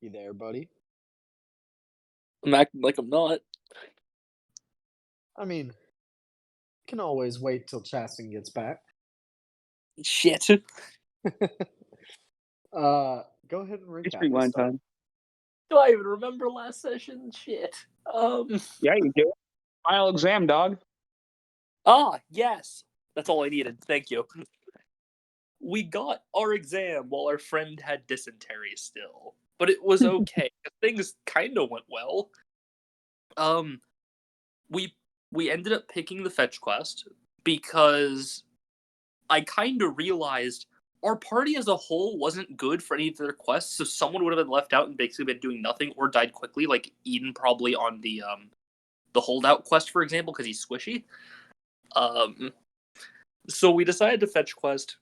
You there, buddy? I'm acting like I'm not. I mean, can always wait till Chaston gets back. Shit. Go ahead and It's recap this rewind time. time. Do I even remember last session? Shit. Yeah, you do. Final exam, dog. Yes. That's all I needed. Thank you. We got our exam while our friend had dysentery still. But it was okay. Things kind of went well. Um, we we ended up picking the fetch quest because I kind of realized our party as a whole wasn't good for any of their quests, so someone would have been left out and basically been doing nothing or died quickly, like Eden probably on the holdout quest, for example, because he's squishy. So we decided to fetch quest.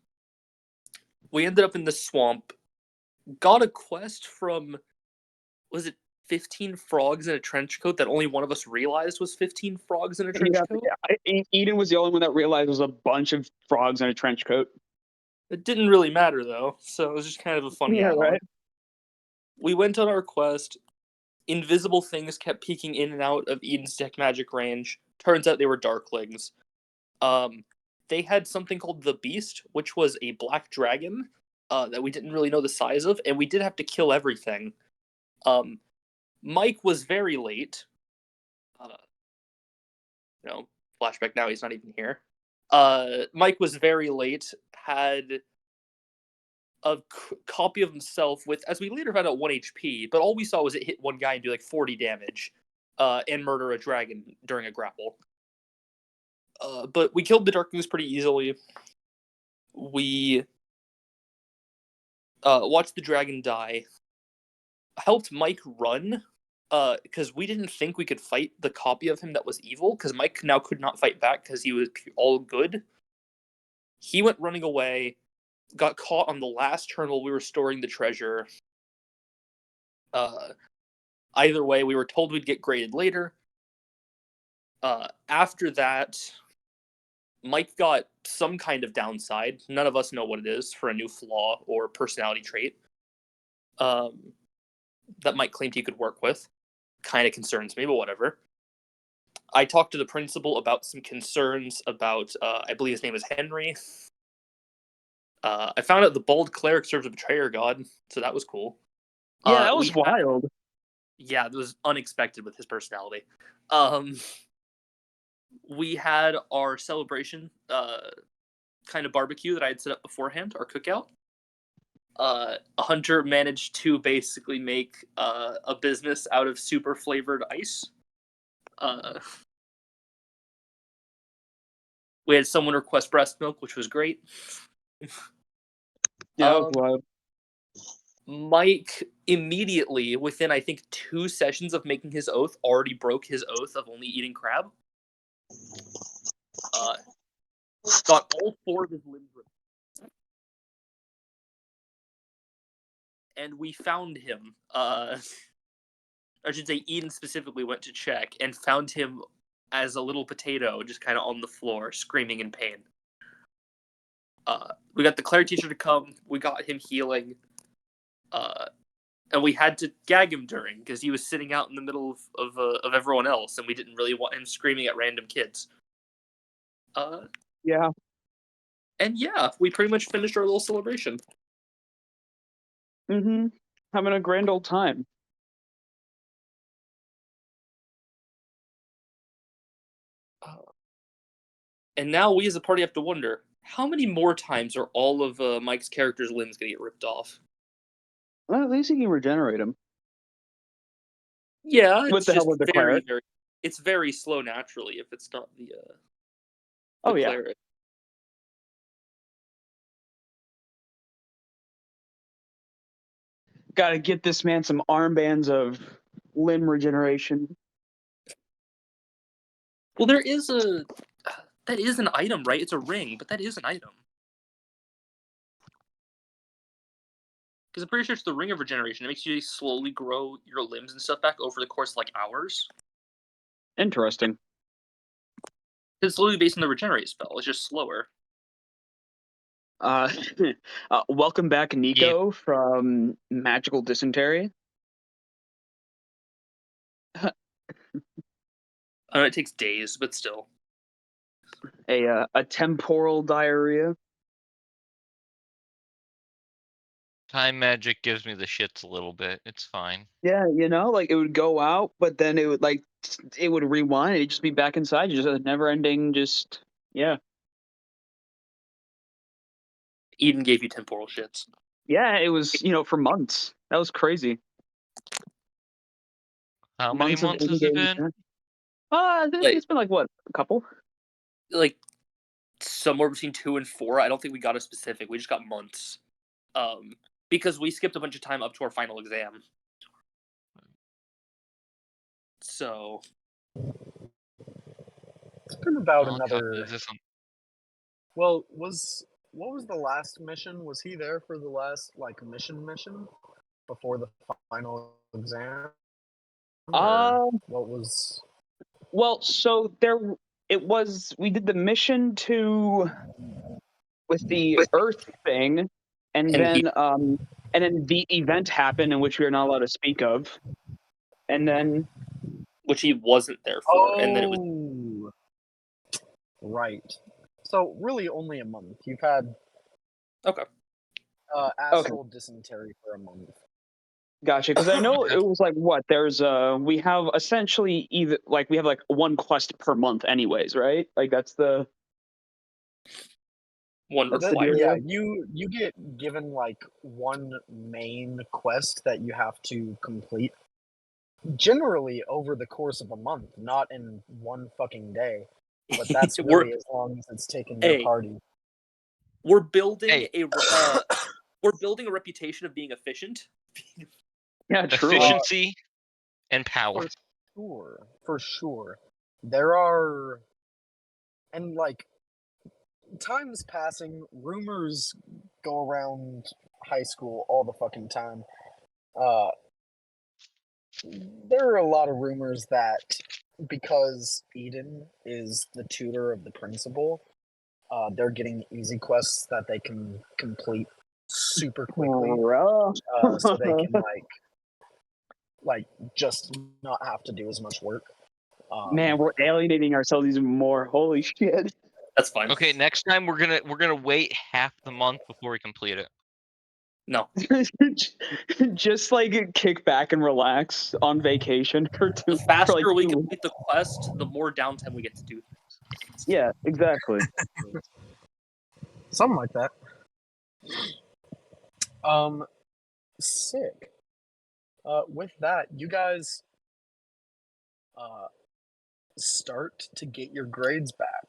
We ended up in the swamp, got a quest from, was it 15 frogs in a trench coat that only one of us realized was 15 frogs in a trench Yeah, coat? Eden was the only one that realized there was a bunch of frogs in a trench coat. It didn't really matter though, so it was just kind of a funny Yeah, add-on. right. We went on our quest. Invisible things kept peeking in and out of Eden's deck magic range. Turns out they were darklings. Um, they had something called the Beast, which was a black dragon that we didn't really know the size of, and we did have to kill everything. Um, Mike was very late. Uh, Flashback now, he's not even here. Mike was very late, had a copy of himself with, as we later found out, 1 HP, but all we saw was it hit one guy and do like 40 damage and murder a dragon during a grapple. But we killed the Darklings pretty easily. We watched the dragon die. Helped Mike run because we didn't think we could fight the copy of him that was evil, because Mike now could not fight back because he was all good. He went running away, got caught on the last turn while we were storing the treasure. Either way, we were told we'd get graded later. After that, Mike got some kind of downside. None of us know what it is for a new flaw or personality trait that Mike claimed he could work with. Kind of concerns me, but whatever. I talked to the principal about some concerns about, I believe his name is Henry. I found out the bald cleric serves a betrayer god, so that was cool. Yeah, that was wild. Yeah, it was unexpected with his personality. We had our celebration kind of barbecue that I had set up beforehand, our cookout. A hunter managed to basically make a business out of super flavored ice. We had someone request breast milk, which was great. Yeah, that was wild. Mike immediately, within I think 2 sessions of making his oath, already broke his oath of only eating crab. Got all 4 of his limbs ripped. And we found him. I should say Eden specifically went to check and found him as a little potato just kind of on the floor, screaming in pain. We got the Claire teacher to come. We got him healing. And we had to gag him during because he was sitting out in the middle of everyone else, and we didn't really want him screaming at random kids. Yeah. And yeah, we pretty much finished our little celebration. Mm-hmm. Having a grand old time. And now we as a party have to wonder, how many more times are all of Mike's character's limbs going to get ripped off? Well, at least he can regenerate them. Yeah, With it's the just help of the very, cleric. very... It's very slow naturally if it's not the Oh, yeah. cleric. Gotta get this man some armbands of limb regeneration. Well, there is a... That is an item, right? It's a ring, but that is an item. Because I'm pretty sure it's the Ring of Regeneration. It makes you slowly grow your limbs and stuff back over the course of like hours. Interesting. It's slowly based on the Regenerate spell. It's just slower. Welcome back, Nico, from Magical Dysentery. I know it takes days, but still. A temporal diarrhea. Time magic gives me the shits a little bit. It's fine. Yeah, like it would go out, but then it would rewind. It'd just be back inside. Just a never-ending, yeah. Eden gave you temporal shits. Yeah, it was for months. That was crazy. How many Months of months has it in-game. been? It's been like what, a couple? Like somewhere between 2 and 4. I don't think we got a specific. We just got months. Because we skipped a bunch of time up to our final exam. So It's been about I'll tell you, another. Well, what was the last mission? Was he there for the last mission before the final exam? Or what was? Well, so we did the mission with the Earth thing, and And he- then the event happened in which we are not allowed to speak of, and then which he wasn't there for, and then it was Oh, right. So really, only a month. You've had okay. astral dysentery for a month. Gotcha, because I know it was like what we have essentially we have like one quest per month, anyways, right? Like that's the One That's the required. deal. Yeah, you get given like one main quest that you have to complete. Generally over the course of a month, not in one fucking day. But that's really as long as it's taken your party. We're building we're building a reputation of being efficient. Yeah, true. Efficiency and power. For sure. There are, and like, time's passing, rumors go around high school all the fucking time. There are a lot of rumors that because Eden is the tutor of the principal, they're getting easy quests that they can complete super quickly, so they can like just not have to do as much work. Man, we're alienating ourselves even more. Holy shit! That's fine. Okay, next time we're gonna wait half the month before we complete it. No. Just like kick back and relax on vacation for The faster like we 2 complete the quest, the more downtime we get to do things. Yeah, exactly. Something like that. Sick. With that, you guys start to get your grades back.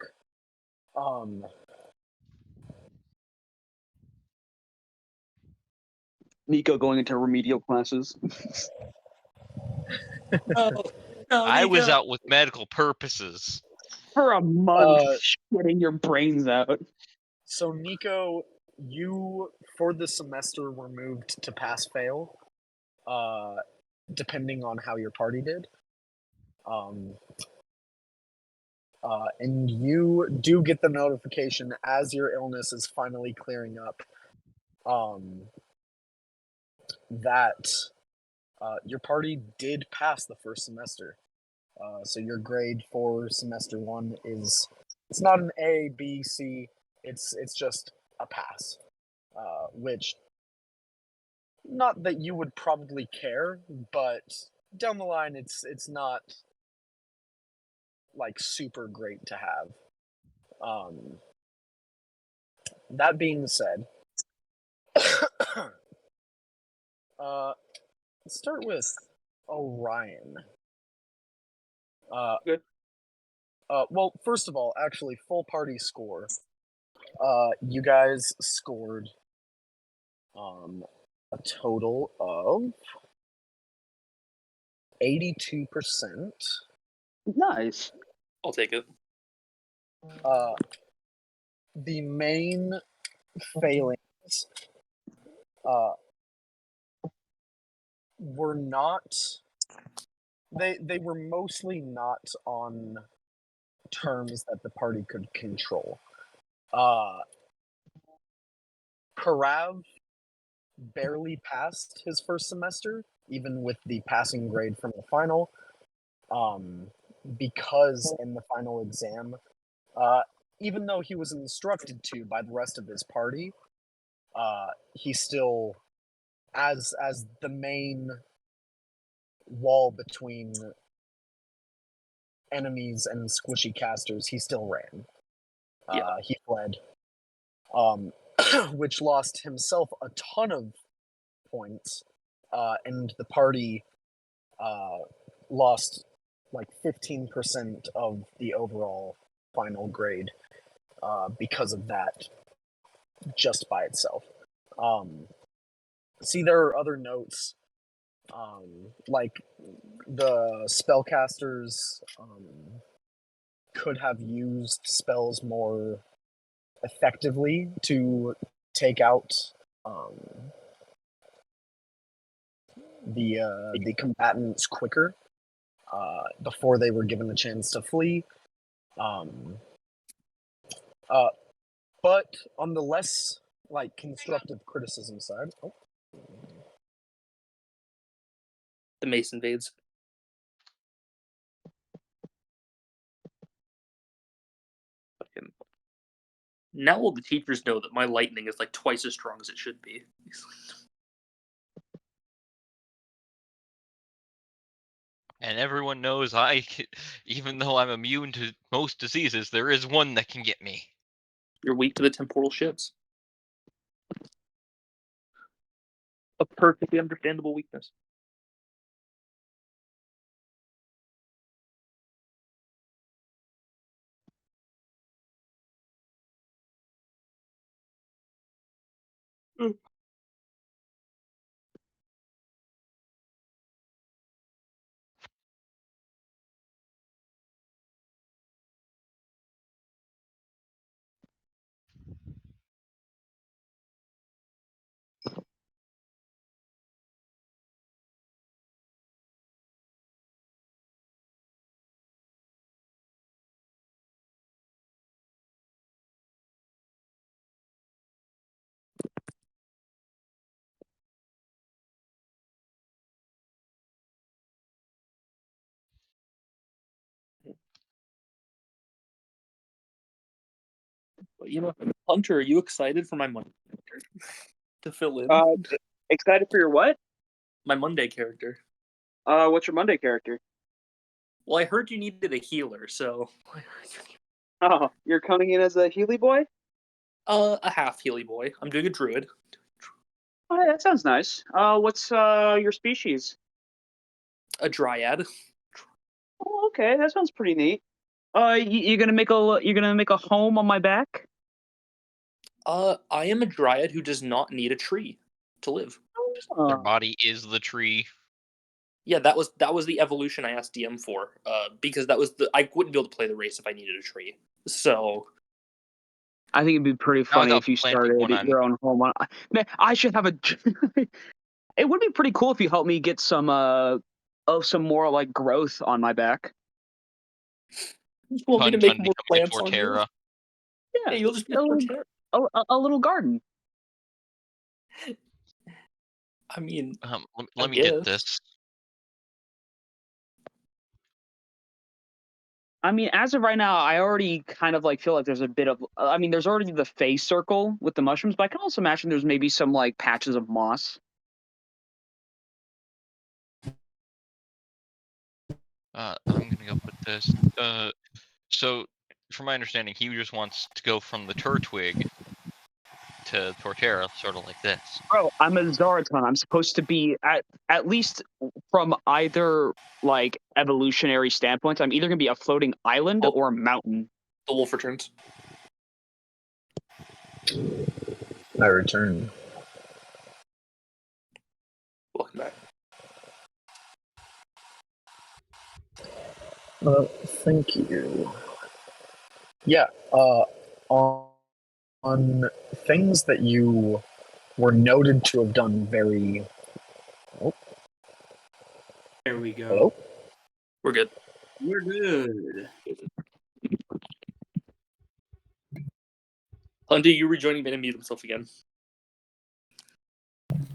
Nico going into remedial classes. No, I was Nico. out with medical purposes. For a month, shitting your brains out. So Nico, you for the semester were moved to pass fail, depending on how your party did. And you do get the notification as your illness is finally clearing up, that your party did pass the first semester. So your grade for semester 1 is, it's not an A, B, C. It's just a pass, which, not that you would probably care, but down the line it's not like super great to have. That being said, let's start with Orion. Good. Well, first of all, actually, full party score. You guys scored a total of 82%. Nice. I'll take it. The main failings were not, they were mostly not on terms that the party could control. Karav barely passed his first semester, even with the passing grade from the final. because in the final exam, even though he was instructed to by the rest of his party, he still, as the main wall between enemies and squishy casters, he still ran. He fled, which lost himself a ton of points, and the party lost like 15% of the overall final grade because of that, just by itself. See, there are other notes, like the spellcasters could have used spells more effectively to take out the combatants quicker before they were given the chance to flee. But on the less like constructive criticism side, The mace invades. Now all the teachers know that my lightning is like twice as strong as it should be. And everyone knows even though I'm immune to most diseases, there is one that can get me. You're weak to the temporal shifts. A perfectly understandable weakness. But Hunter, are you excited for my Monday character to fill in? Excited for your what? My Monday character. What's your Monday character? Well, I heard you needed a healer, so. Oh, you're coming in as a Healy boy? A half Healy boy. I'm doing a druid. Oh, that sounds nice. What's your species? A dryad. Oh, okay, that sounds pretty neat. You're gonna make a home on my back? I am a dryad who does not need a tree to live. Their body is the tree. Yeah, that was the evolution I asked DM for. Because that was I wouldn't be able to play the race if I needed a tree. So I think it'd be pretty funny Now if you planting started one on. your own home. Man, I should have a. It would be pretty cool if you helped me get some more like growth on my back. you want me to make Pun more becoming a plants on you? Torterra. Yeah, you'll just be a little, a little garden. I mean, Let me get this. I mean, as of right now, I already kind of like feel like there's a bit of. I mean, there's already the phase circle with the mushrooms, but I can also imagine there's maybe some like patches of moss. I'm gonna go put this. So, from my understanding, he just wants to go from the Turtwig to Torterra, sort of like this. Bro, I'm a Zaraton. I'm supposed to be at least from either like evolutionary standpoint. I'm either gonna be a floating island or a mountain. The wolf returns. I return. Welcome back. Thank you. Yeah, on things that you were noted to have done very. Oh, There we go. hello? We're good. We're good. Hunter, you rejoining made him mute himself again.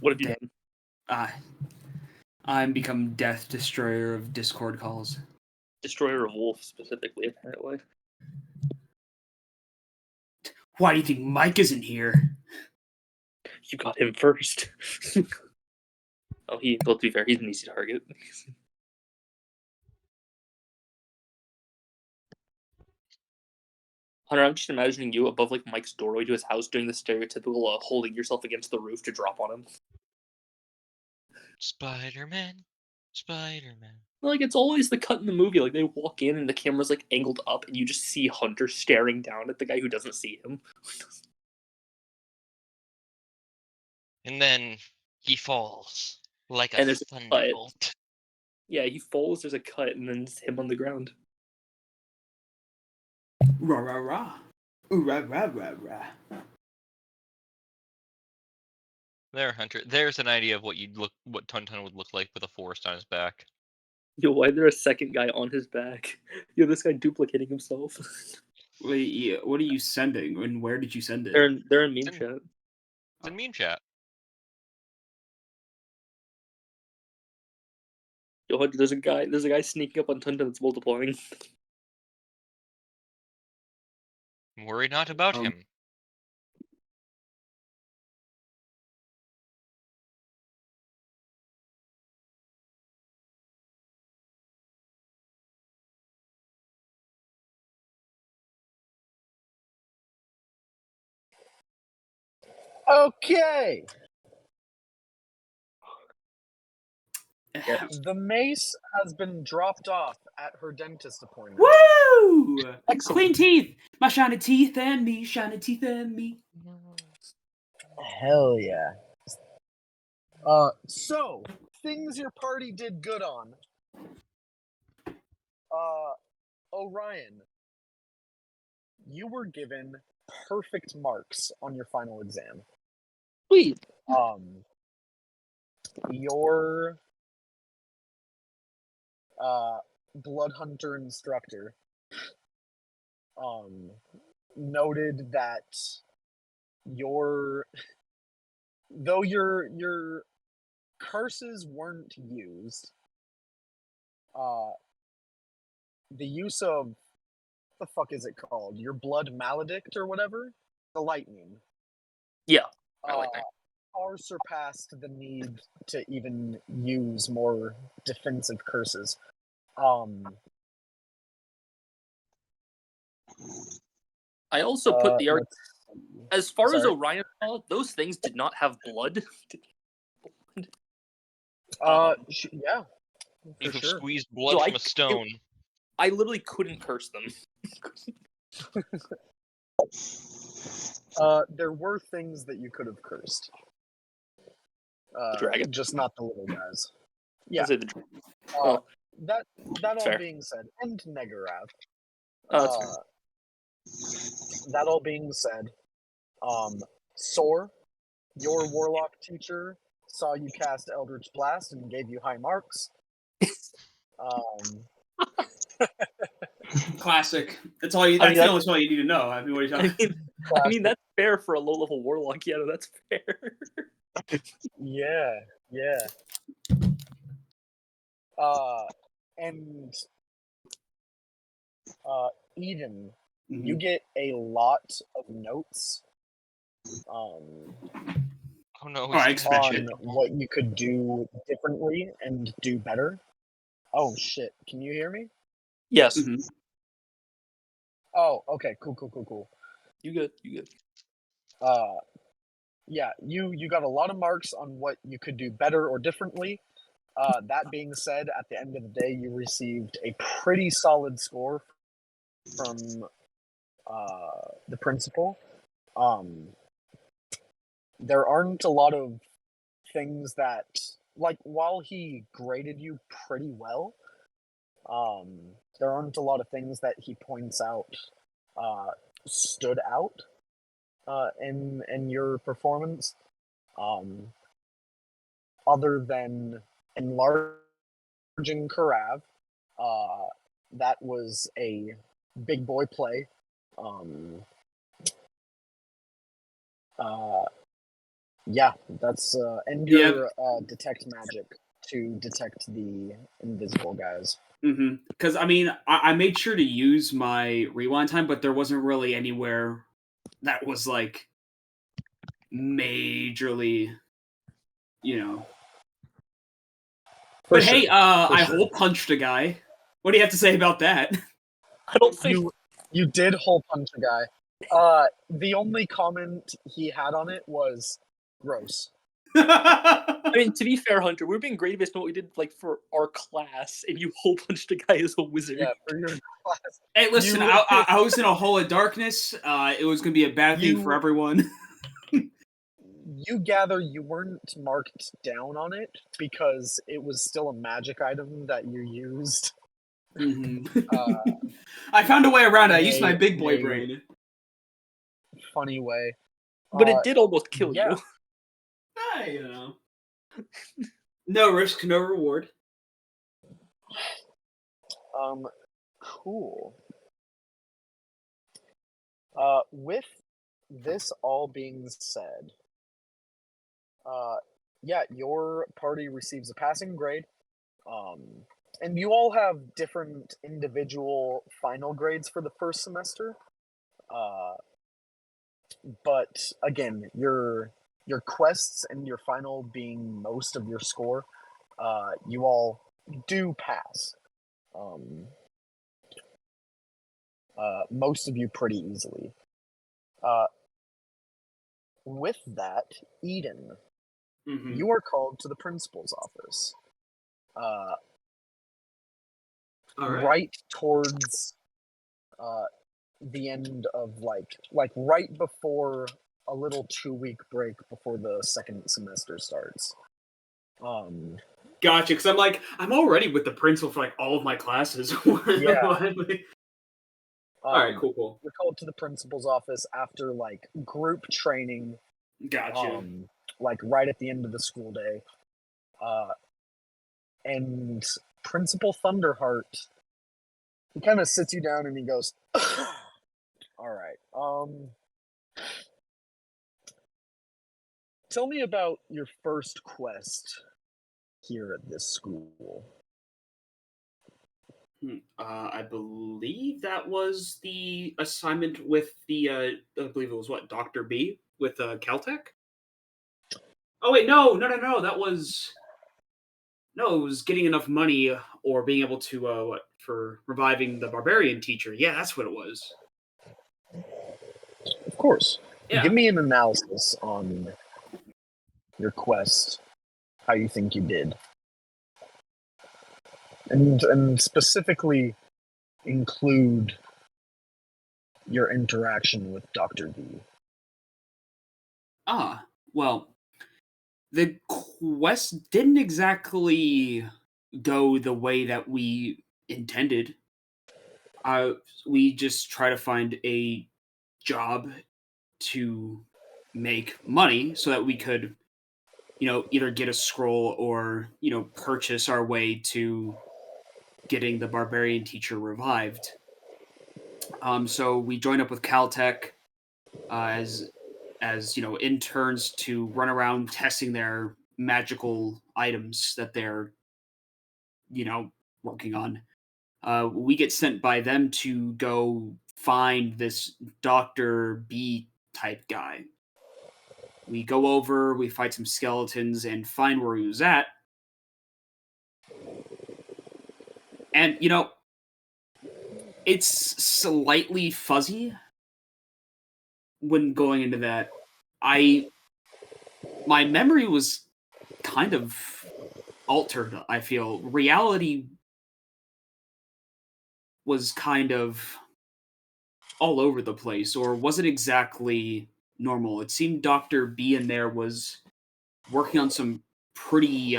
What have you done? I'm become Death Destroyer of Discord calls. Destroyer of Wolf specifically, apparently. Why do you think Mike isn't here? You got him first. Well, to be fair, he's an easy target. Hunter, I'm just imagining you above like Mike's doorway to his house doing the stereotypical holding yourself against the roof to drop on him. Spider-Man. Spider-Man. Like, it's always the cut in the movie. Like, they walk in and the camera's like angled up and you just see Hunter staring down at the guy who doesn't see him. And then he falls like a And there's a cut. thunderbolt. Yeah, he falls, there's a cut, and then it's him on the ground. Rah rah rah. Ooh, rah rah rah rah. There, Hunter. There's an idea of what Tuntun would look like with a forest on his back. Yo, why is there a second guy on his back? Yo, this guy duplicating himself. Wait, yeah, what are you sending, and where did you send it? They're in meme chat. It's in meme chat. Yo, Hunter, there's a guy sneaking up on Tuntun that's multiplying. Worry not about him. Okay. Yeah. The mace has been dropped off at her dentist appointment. Woo! Excellent. Clean teeth! My shiny teeth and me, shiny teeth and me. Hell yeah. So, things your party did good on. Orion, you were given perfect marks on your final exam. Sweet. Your blood hunter instructor noted that though your curses weren't used, the use of the fuck is it called? Your blood maledict or whatever? The lightning. Yeah. I like that. Far surpassed the need to even use more defensive curses. I also put the argument. As far as Sorry. Orion saw, those things did not have blood. Yeah. You For can sure. squeeze blood So from a stone. I literally couldn't curse them. There were things that you could have cursed. Dragon? Just not the little guys. Yeah. I'd say the That all Fair. being said, and Negarav. that's fair. That all being said, Sor, your warlock teacher, saw you cast Eldritch Blast and gave you high marks. Classic. That's all you. That's all you need to know. I mean, what are you talking? I mean, that's fair for a low-level warlock. Yeah, no, that's fair. Yeah. And Eden, you get a lot of notes. Oh no! Alright, On what you could do differently and do better. Oh shit! Can you hear me? Yes. Mm-hmm. Oh, okay. Cool. You good? Yeah, you got a lot of marks on what you could do better or differently. That being said, at the end of the day, you received a pretty solid score from the principal. There aren't a lot of things that, like, while he graded you pretty well, there aren't a lot of things that he points out stood out in your performance, other than enlarging Karav. That was a big boy play. Yeah, that's and your detect magic to detect the invisible guys. Because I mean, I made sure to use my rewind time, but there wasn't really anywhere that was like majorly, you know. For But sure, hey, I hole punched a guy. What do you have to say about that? I don't think you did hole punch a guy. The only comment he had on it was gross. I mean, to be fair, Hunter, we were being great based on what we did like for our class, and you hole punched a guy as a wizard. Yeah, for your class. Hey, listen, You- I was in a hole of darkness. It was going to be a bad thing for You- everyone. You gather you weren't marked down on it because it was still a magic item that you used. I found a way around it. I used my May- big boy may- brain. Funny way. But it did almost kill yeah. you. You know. No risk, no reward. Cool. With this all being said, yeah, your party receives a passing grade. And you all have different individual final grades for the first semester. But again, your quests and your final being most of your score, you all do pass. Most of you pretty easily. With that, Eden, you are called to the principal's office. Right towards the end of like right before a little 2-week break before the second semester starts. Gotcha, because I'm already with the principal for like all of my classes. Yeah. Alright, cool. You're called to the principal's office after like group training. Gotcha. Like right at the end of the school day. And Principal Thunderheart, he kind of sits you down and he goes, all right, tell me about your first quest here at this school. I believe that was the assignment with the, I believe it was what, Dr. B with Caltech? Oh wait, no, that was... No, it was getting enough money or being able to, for reviving the barbarian teacher. Yeah, that's what it was. Of course. Yeah. Give me an analysis on your quest, how you think you did. And specifically include your interaction with Dr. V. Well, the quest didn't exactly go the way that we intended. We just try to find a job to make money so that we could, either get a scroll or, purchase our way to getting the barbarian teacher revived. So we joined up with Caltech as interns to run around testing their magical items that they're working on. We get sent by them to go find this Dr. B type guy. We go over, we fight some skeletons and find where he was at. And it's slightly fuzzy when going into that. My memory was kind of altered, I feel. Reality was kind of all over the place, or wasn't exactly normal. It seemed Dr. B in there was working on some pretty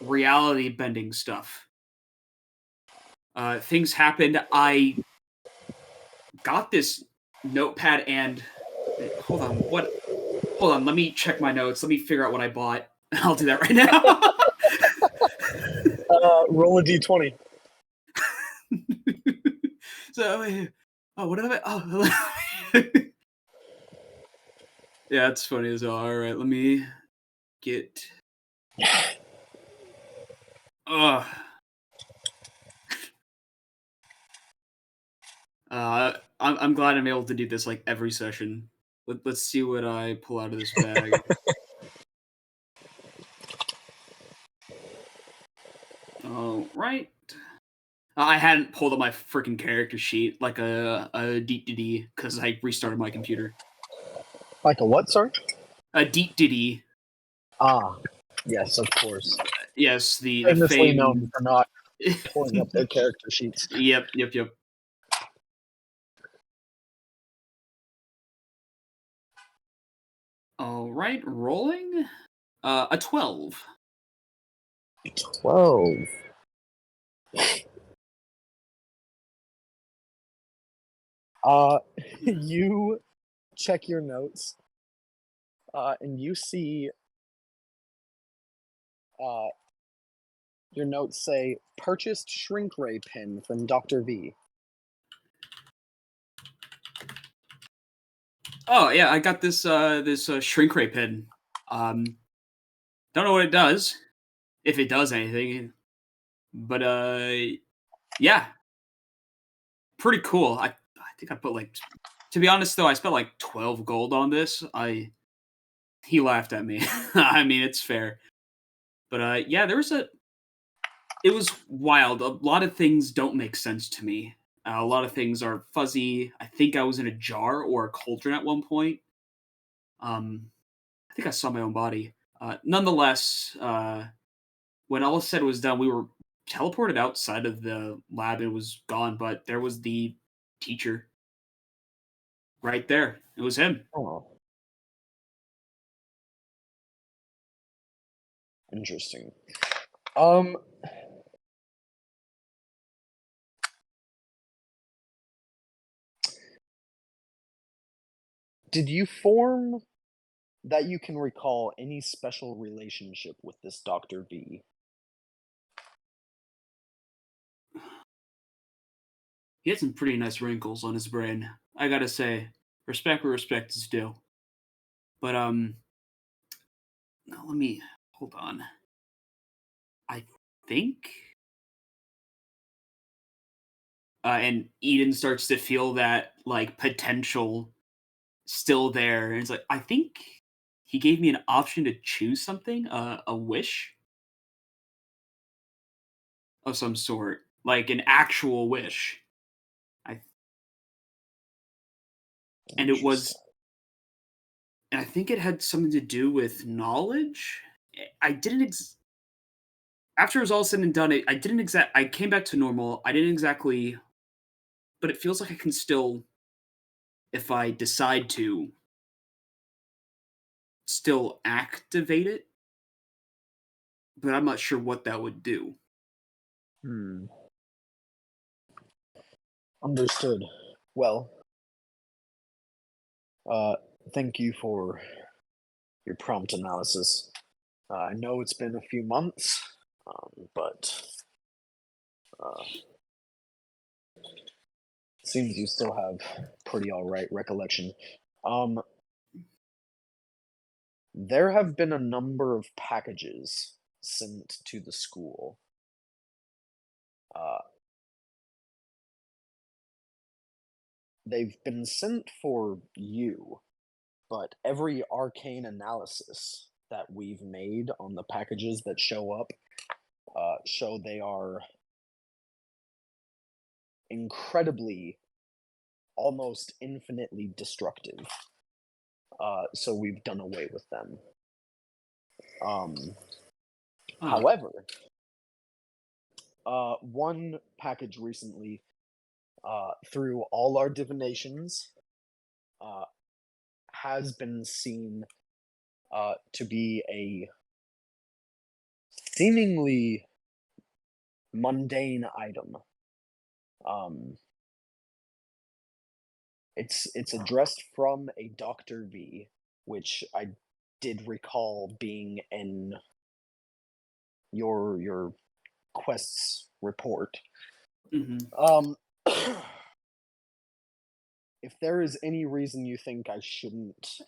reality bending stuff. Things happened. I got this notepad and hold on, let me check my notes. Let me figure out what I bought. I'll do that right now. Roll a d20. So, what did I? Oh, yeah, it's funny as well. All right, let me get. Ugh. I'm glad I'm able to do this like every session. Let's see what I pull out of this bag. All right. I hadn't pulled up my freaking character sheet like a deep because I restarted my computer. Like a what, sir? A deep. Ah, yes, of course. Yes, the Famously famed. known for not pulling up their character sheets. Yep. All right, rolling. A 12. 12. You check your notes, and you see, your notes say, purchased shrink ray pen from Dr. V. Oh yeah, I got this shrink ray pen. Don't know what it does, if it does anything, but yeah, pretty cool. I think I put like, to be honest though, I spent like 12 gold on this. He laughed at me. I mean, it's fair, but yeah, it was wild. A lot of things don't make sense to me. A lot of things are fuzzy. I think I was in a jar or a cauldron at one point. I think I saw my own body. Nonetheless, when all said was done, we were teleported outside of the lab and it was gone, but there was the teacher right there. It was him. Oh. Interesting. Did you form, that you can recall, any special relationship with this Dr. V? He had some pretty nice wrinkles on his brain. I gotta say, respect where respect is due. But now let me hold on. I think and Eden starts to feel that like potential still there, and it's like, I think he gave me an option to choose something, a wish of some sort, like an actual wish. I and it Interesting. was, and I think it had something to do with knowledge. I didn't after it was all said and done. I didn't I came back to normal. I didn't exactly, but it feels like I can still, if I decide to, still activate it. But I'm not sure what that would do. Understood. Well, thank you for your prompt analysis. I know it's been a few months, but seems you still have pretty alright recollection. There have been a number of packages sent to the school. They've been sent for you, but every arcane analysis that we've made on the packages that show up show they are incredibly, almost infinitely destructive. So we've done away with them. However, one package recently, through all our divinations, has been seen to be a seemingly mundane item. It's addressed from a Dr. V, which I did recall being in your quest's report. Mm-hmm. If there is any reason you think I shouldn't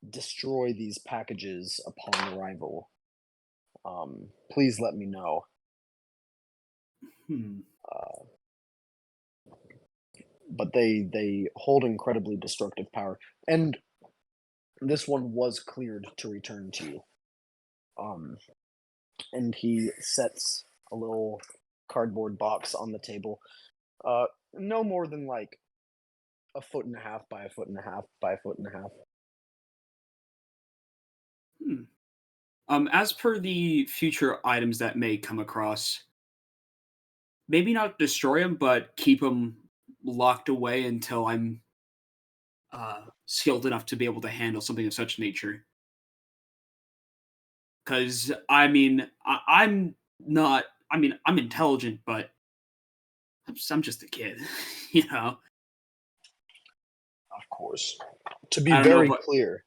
destroy these packages upon arrival, please let me know. Uh, but they hold incredibly destructive power, and this one was cleared to return to you. And he sets a little cardboard box on the table, no more than like a foot and a half by a foot and a half by a foot and a half. As per the future items that may come across, maybe not destroy them, but keep them locked away until I'm skilled enough to be able to handle something of such nature. Because I'm not. I mean, I'm intelligent, but I'm just a kid, you know. Of course. To be I don't know very if clear,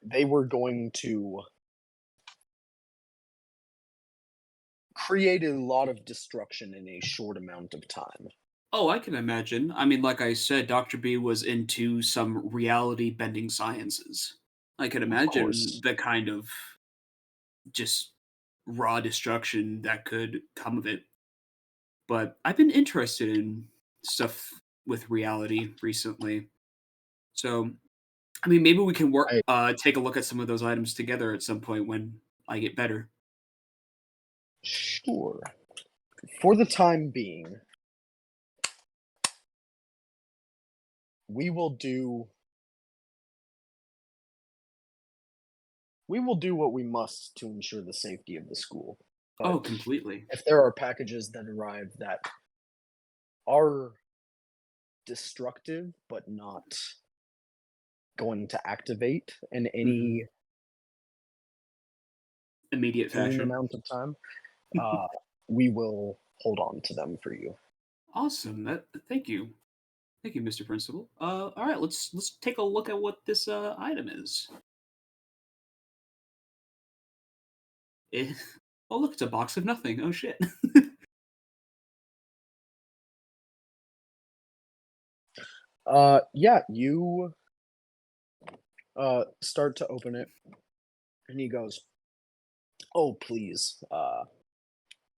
they were going to create a lot of destruction in a short amount of time. Oh, I can imagine. I mean, like I said, Dr. B was into some reality bending sciences. I can imagine course. the kind of just raw destruction that could come of it. But I've been interested in stuff with reality recently. So, I mean, maybe we can work take a look at some of those items together at some point when I get better. Sure. For the time being, we will do what we must to ensure the safety of the school. But Oh, completely. if there are packages that arrive that are destructive but not going to activate in any Immediate soon fashion. amount of time, we will hold on to them for you. Awesome. Thank you. Thank you, Mr. Principal. All right, let's take a look at what this item is. Eh, oh, look, it's a box of nothing. Oh shit. Yeah, you start to open it, and he goes, "Oh, please,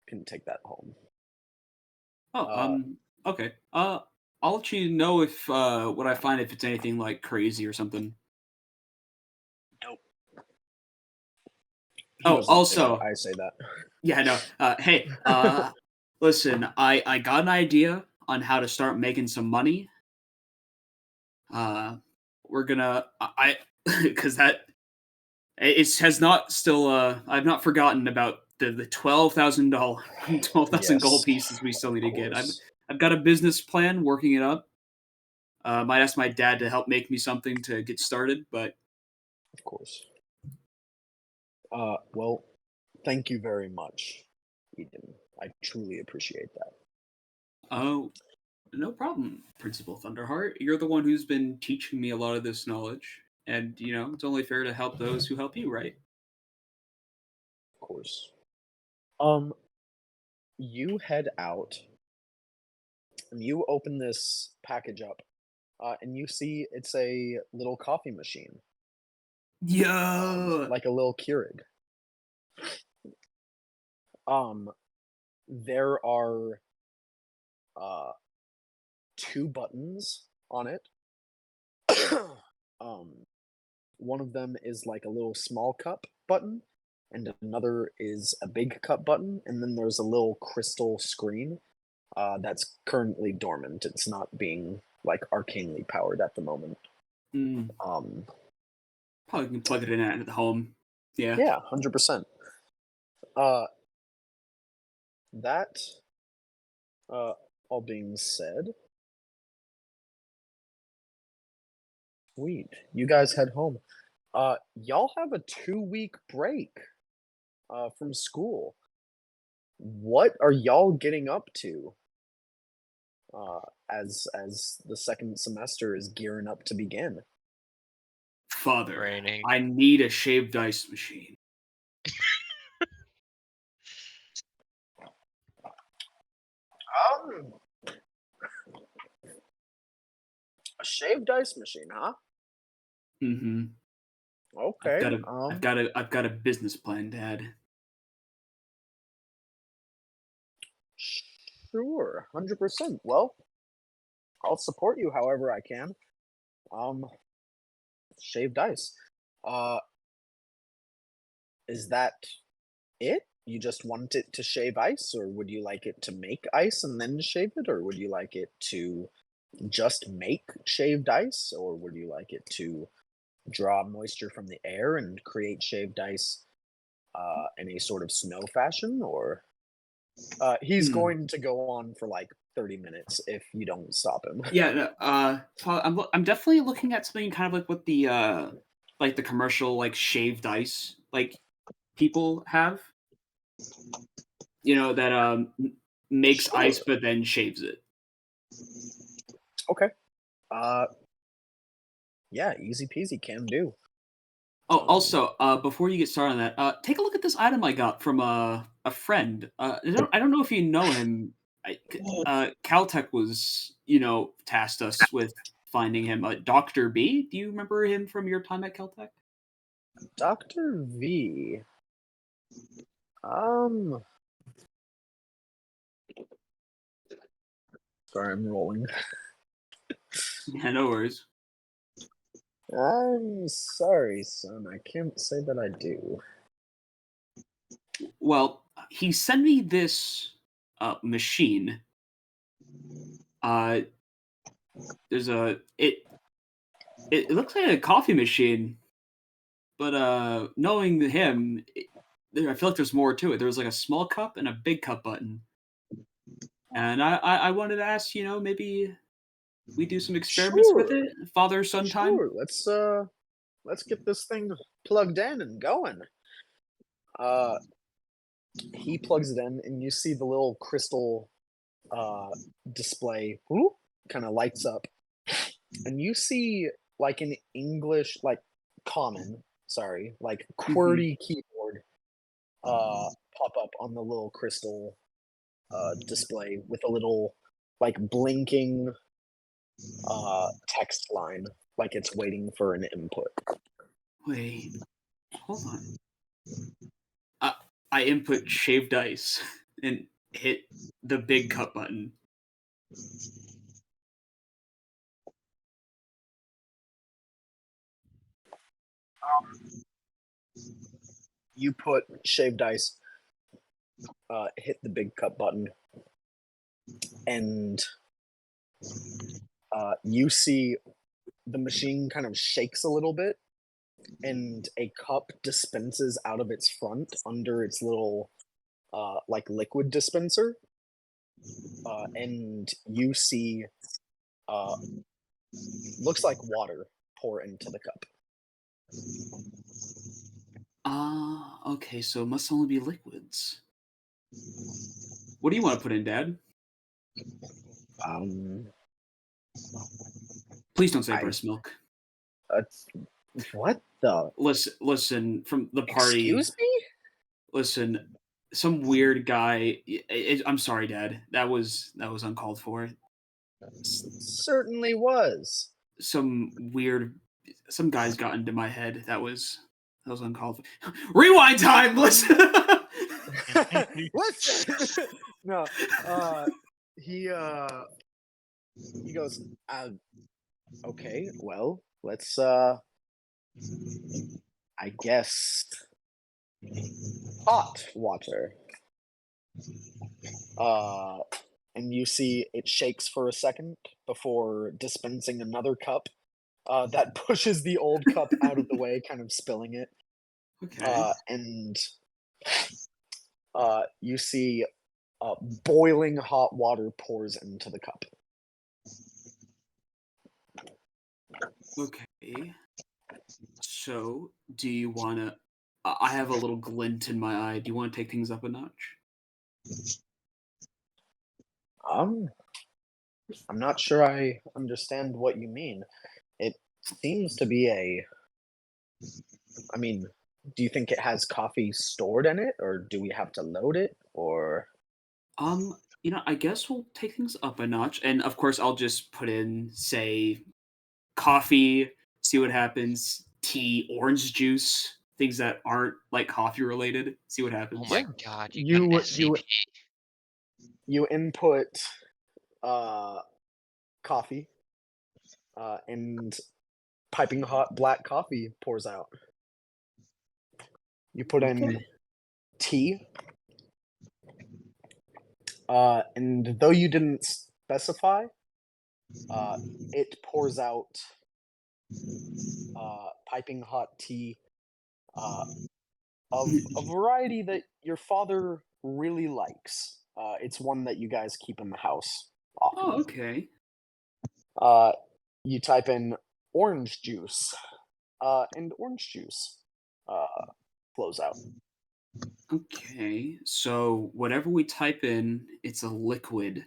can take that home." Oh, Uh, okay. I'll let you know if what I find if it's anything like crazy or something. Nope. He Oh, doesn't say that. also, I say that. yeah, no. Hey, listen, I got an idea on how to start making some money. We're gonna because that it has not still I've not forgotten about the $12,000 12,000 gold Yes, pieces we still of need to get. course, I've got a business plan working it up. Might ask my dad to help make me something to get started, but of course. Well, thank you very much, Eden. I truly appreciate that. oh, no problem, Principal Thunderheart. You're the one who's been teaching me a lot of this knowledge, and you know it's only fair to help those who help you, right? Of course. You head out and you open this package up, and you see it's a little coffee machine, Yeah. like a little Keurig. Um, there are uh, two buttons on it. um, one of them is like a little small cup button, and another is a big cup button, and then there's a little crystal screen that's currently dormant. It's not being like arcanely powered at the moment. Mm, Um, probably can plug it in at home. Yeah. yeah, 100%. Uh, that uh, all being said, sweet. You guys head home. Y'all have a 2-week break from school. What are y'all getting up to uh, as the second semester is gearing up to begin? Father, Training. I need a shaved ice machine. Um, a shaved ice machine, huh? Mm-hmm. Okay. I've got a business plan, Dad. Sure, 100%. Well, I'll support you however I can. Um, Shaved ice. Uh, is that it? You just want it to shave ice, or would you like it to make ice and then shave it, or would you like it to just make shaved ice, or would you like it to draw moisture from the air and create shaved ice in a sort of snow fashion? Or he's Hmm. going to go on for like 30 minutes if you don't stop him. Yeah, no, so I'm definitely looking at something kind of like what the commercial like shaved ice like people have. You know that makes ice Sure. but then shaves it. Okay. Uh, yeah, easy peasy, can do. Oh, Um, also, before you get started on that, take a look at this item I got from a friend. I don't know if you know him. Caltech was, tasked us with finding him. Doctor B. Do you remember him from your time at Caltech? Dr. V. Um, sorry, I'm rolling. Yeah, no worries. I'm sorry, son. I can't say that I do. Well, he sent me this machine. Uh, there's a it looks like a coffee machine, but knowing him, I feel like there's more to it. There was like a small cup and a big cup button, and I wanted to ask, maybe we do some experiments with Sure, it, father son time. sure. Let's get this thing plugged in and going. Uh, he plugs it in, and you see the little crystal uh display kind of lights up, and you see like an English, like common, sorry, like Hmm. QWERTY keyboard pop up on the little crystal display with a little like blinking text line, like it's waiting for an input. Wait, hold on. I I input shaved ice and hit the big cup button. Um, you put shaved ice, hit the big cup button, and you see the machine kind of shakes a little bit, and a cup dispenses out of its front under its little like liquid dispenser, and you see uh, looks like water pour into the cup. Ah, okay, so it must only be liquids. What do you want to put in, Dad? Um, Please don't say I breast milk. uh, what the? Listen, from the party. Excuse me? Listen, some weird guy. I'm sorry, Dad. That was uncalled for. Certainly was. Some weird, some guys got into my head. That was uncalled for. Rewind time. Listen. Listen. No. He he goes. Okay. Well, let's. I guess hot water. Uh, and you see it shakes for a second before dispensing another cup. That pushes the old cup out of the way, kind of spilling it. Okay. And you see boiling hot water pours into the cup. Okay. So, do you want to? I have a little glint in my eye. Do you want to take things up a notch? Um, I'm not sure I understand what you mean. It seems to be a. I mean, do you think it has coffee stored in it, or do we have to load it, or? I guess we'll take things up a notch, and of course, I'll just put in, say, coffee, see what happens. Tea, orange juice, things that aren't like coffee related. See what happens. Oh my god, you got an SCP. You input coffee, and piping hot black coffee pours out. You put in tea, and though you didn't specify, it pours out piping hot tea of a variety that your father really likes. It's one that you guys keep in the house often. Oh, okay. You type in orange juice, and orange juice flows out. Okay. So whatever we type in, it's a liquid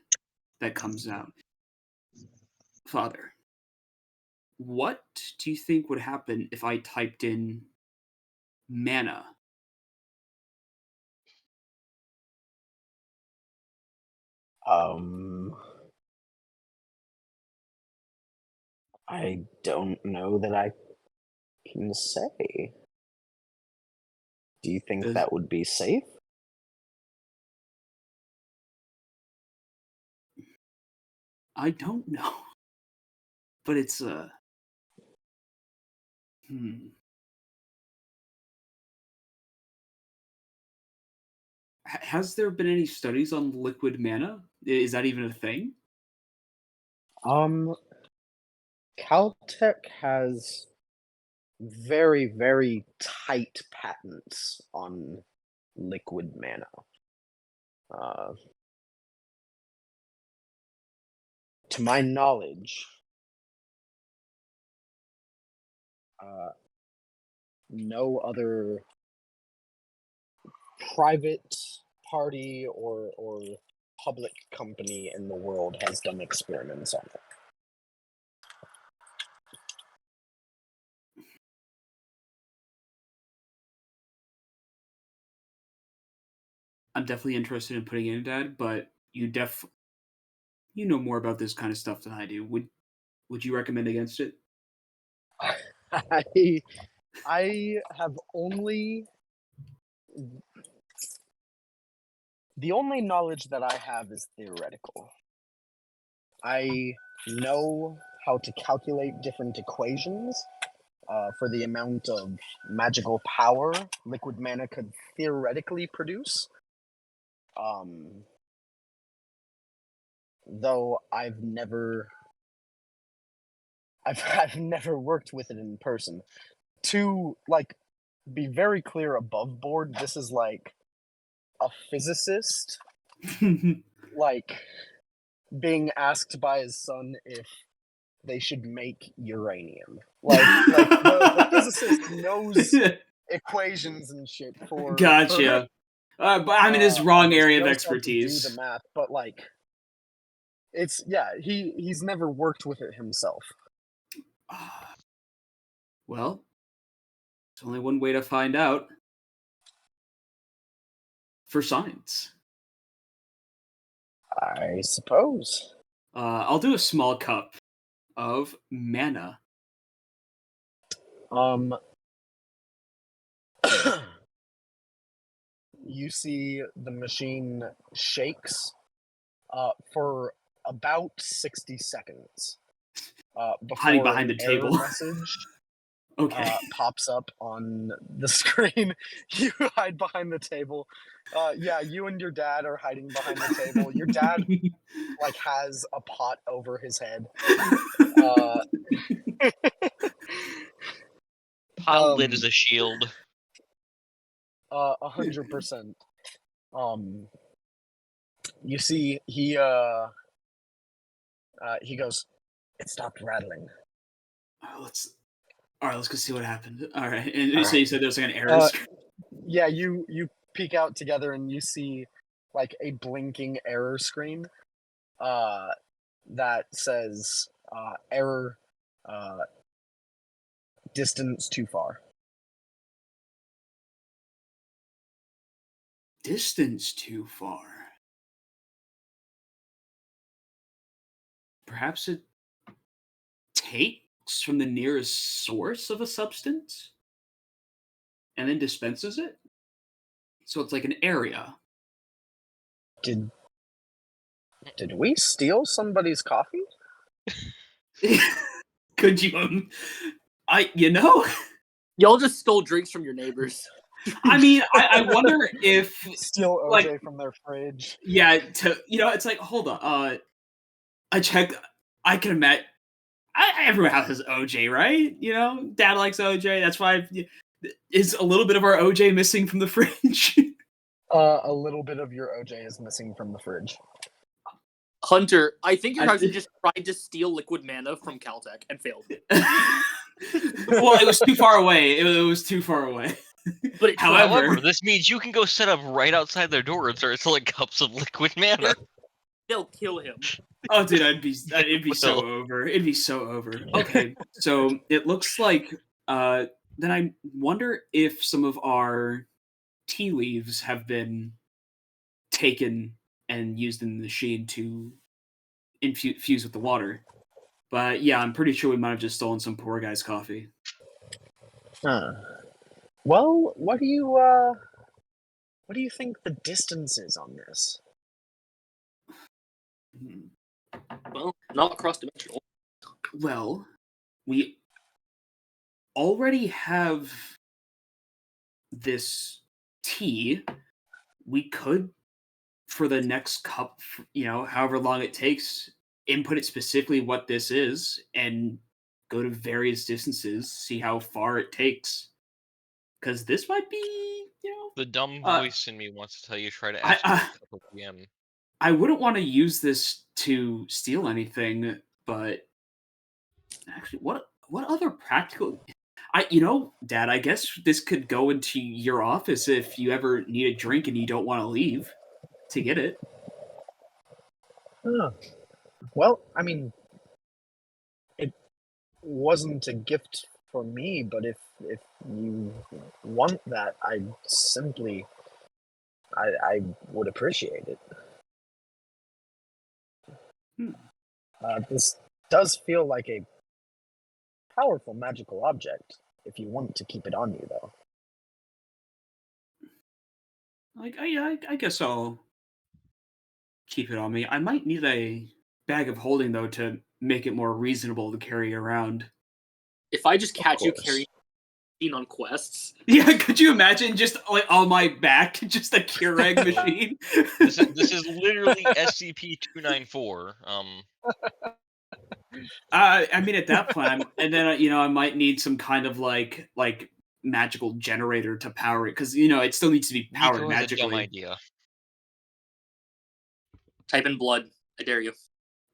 that comes out. Father, what do you think would happen if I typed in mana? I don't know that I can say. Do you think Does- that would be safe? I don't know. But it's Has there been any studies on liquid mana? Is that even a thing? Caltech has very, very tight patents on liquid mana. To my knowledge, no other private party or public company in the world has done experiments on it. I'm definitely interested in putting in Dad, but you know more about this kind of stuff than I do. Would you recommend against it? I have only the only knowledge that I have is theoretical. I know how to calculate different equations for the amount of magical power liquid mana could theoretically produce. Though I've never worked with it in person. To be very clear above board, this is like a physicist being asked by his son if they should make uranium. The physicist knows equations and shit for Gotcha. But I'm in his wrong area of knows how to do expertise. the math, but he's never worked with it himself. Well, there's only one way to find out. For science. I suppose. I'll do a small cup of mana. You see the machine shakes for about 60 seconds before Hiding behind an the error table. message Okay. pops up on the screen. You hide behind the table. Yeah, you and your dad are hiding behind the table. Your dad has a pot over his head. Pot lid is a shield. 100%. You see, he goes, "It stopped rattling." Let's go see what happened. All right. And All so right. you said there's an error screen? Yeah, you peek out together and you see a blinking error screen that says error, distance too far. Distance too far. Perhaps it from the nearest source of a substance and then dispenses it. So it's like an area. Did we steal somebody's coffee? Could you you know? Y'all just stole drinks from your neighbors. I mean, I wonder if Steal OJ like- from their fridge. yeah, it's like hold on. I checked. I can imagine. Everyone has OJ, right? You know, Dad likes OJ. That's why. Is a little bit of our OJ missing from the fridge? A little bit of your OJ is missing from the fridge. Hunter, I think your I cousin did- just tried to steal liquid mana from Caltech and failed. Well, it was too far away. It was too far away. But it tried. However- However, this means you can go set up right outside their door and start selling cups of liquid mana. They'll kill him. Oh, dude, it'd be so Well. over. It'd be so over. Okay, so it looks like then I wonder if some of our tea leaves have been taken and used in the machine to infuse with the water. But yeah, I'm pretty sure we might have just stolen some poor guy's coffee. Huh. Well, what do you think the distance is on this? Hmm. Well, not cross-dimensional. Well, we already have this tea. We could, for the next cup, however long it takes, input it specifically what this is and go to various distances, see how far it takes. Because this might be, The dumb voice in me wants to tell you try to ask for a cup of PM. I wouldn't want to use this to steal anything, but actually, what other practical? Dad, I guess this could go into your office if you ever need a drink and you don't want to leave to get it. Huh. Well, I mean, it wasn't a gift for me, but if you want that, I would appreciate it. This does feel like a powerful magical object. If you want to keep it on you, though. Like, I guess I'll keep it on me. I might need a bag of holding though to make it more reasonable to carry around. If I just catch you course. carrying on quests, Yeah, could you imagine just like on my back, just a Keurig machine? This is literally SCP-294. I mean, at that point, and then I might need some kind of like magical generator to power it because it still needs to be powered Nico has a dumb magically. idea. type in blood. I dare you.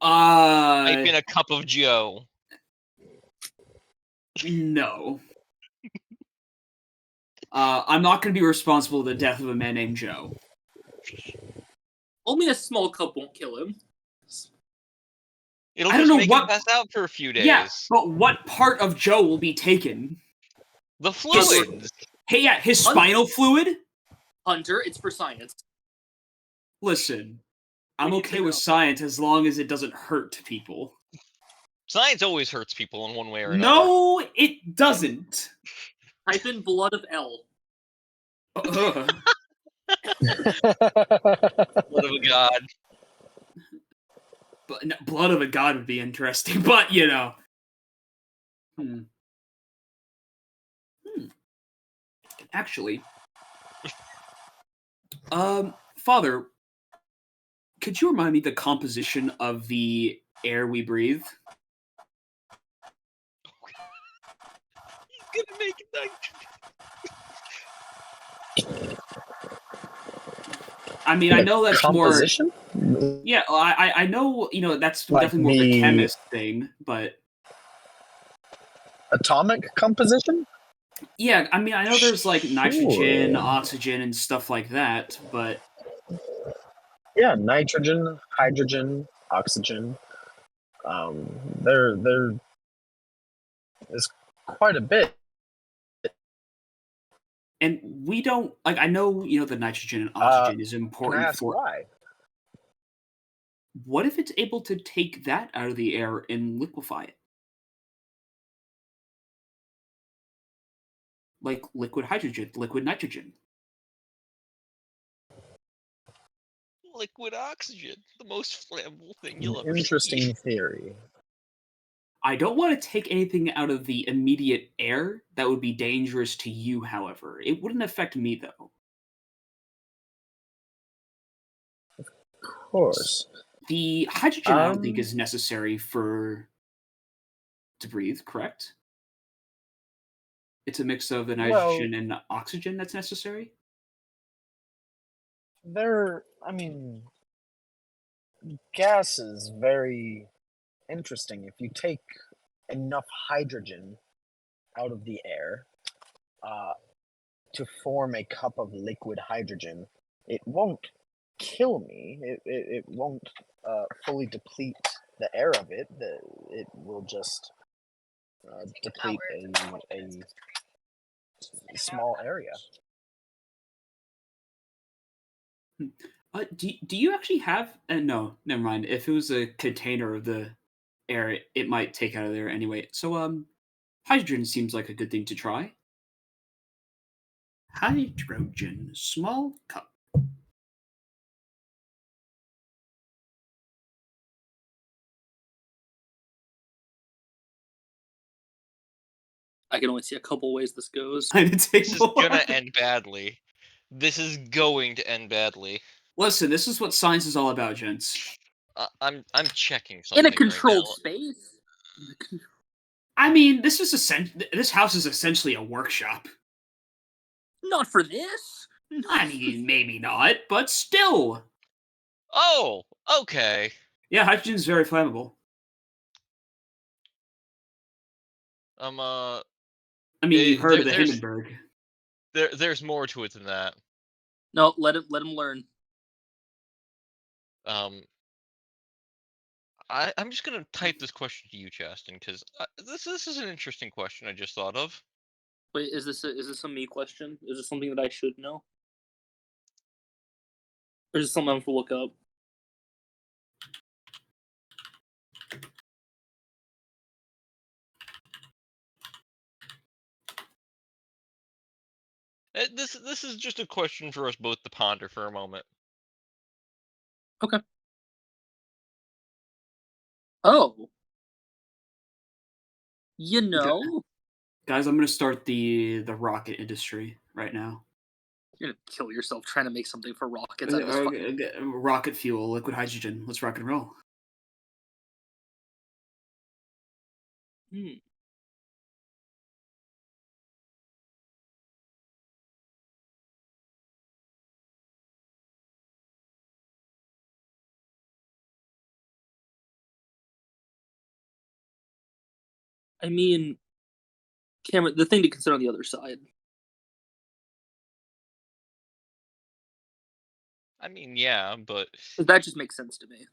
Type in a cup of Joe. No. I'm not going to be responsible for the death of a man named Joe. Only a small cup won't kill him. It'll I don't just know make what- him pass out for a few days. Yeah, but what part of Joe will be taken? The fluids. Hey, yeah, his spinal fluid? Hunter, it's for science. Listen, I'm We need okay to with know. science as long as it doesn't hurt people. Science always hurts people in one way or another. No, it doesn't. Type in blood of L. Ugh. Blood of a god. But no, blood of a god would be interesting, but Actually, Father, could you remind me the composition of the air we breathe? He's gonna make nitrogen. I mean, I know that's composition? more. Yeah, I know. That's Like definitely more of a the- chemist thing, but Atomic composition? yeah, I mean, I know there's like nitrogen, Sure. oxygen, and stuff like that, but Yeah, nitrogen, hydrogen, oxygen. There is quite a bit. and we don't like. I know the nitrogen and oxygen is Can I important ask for. why? What if it's able to take that out of the air and liquefy it? like liquid hydrogen, liquid nitrogen. Liquid oxygen, the most flammable thing An you'll ever interesting see. theory. I don't want to take anything out of the immediate air that would be dangerous to you, however. It wouldn't affect me, though. Of course. The hydrogen, I don't think, Um, is necessary to breathe, correct? It's a mix of the Well, nitrogen and oxygen that's necessary? I mean, gas is very interesting. If you take enough hydrogen out of the air uh, to form a cup of liquid hydrogen, it won't kill me. It won't fully deplete the air of it. It will just deplete a small area. Do you actually have? No, never mind. If it was a container of the air, it might take out of there anyway. So, hydrogen seems like a good thing to try. Hydrogen, small cup. I can only see a couple ways this goes. This is gonna end badly. This is going to end badly. Listen, this is what science is all about, gents. I'm checking In something a controlled right space? I mean, this house is essentially a workshop. Not for this. I mean, maybe not, but still. now. Oh, okay. Yeah, hydrogen's very flammable. I mean, you've heard of the Hindenburg. There's more to it than that. No, let him learn. I'm just gonna type this question to you, Chaston, because this is an interesting question I just thought of. Wait, is this a me question? Is this something that I should know? Or is it something I have to look up? This is just a question for us both to ponder for a moment. Okay. Oh. You know? Guys, I'm gonna start the rocket industry right now. You're gonna kill yourself trying to make something for rockets out of this Rocket fuel, liquid hydrogen. Let's rock and roll. Hmm. I mean, Cameron, the thing to consider on the other side. I mean, yeah, but That just makes sense to me.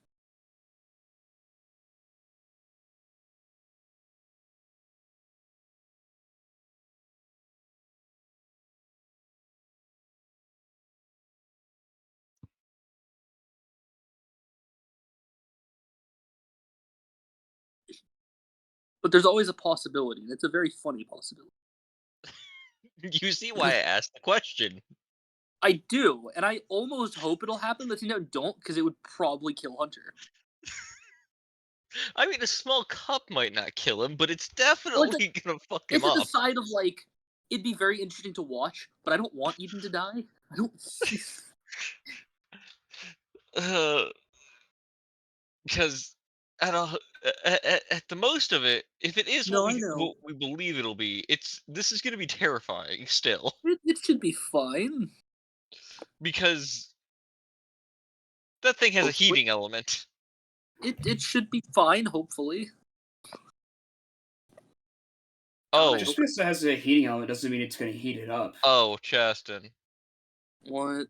But there's always a possibility, and it's a very funny possibility. you see why I asked the question. I do, and I almost hope it'll happen, but don't, because it would probably kill Hunter. I mean, a small cup might not kill him, but it's Well, definitely gonna fuck him It's at the up. side of like, it'd be very interesting to watch, but I don't want Eden to die. I don't. Because at the most of it, if it is No, I know. what we believe it'll be, this is gonna be terrifying still, It should be fine. because that thing has a Hopefully. heating element. It should be fine, hopefully. Oh, Just because it has a heating element doesn't mean it's going to heat it up. oh, Chaston, What?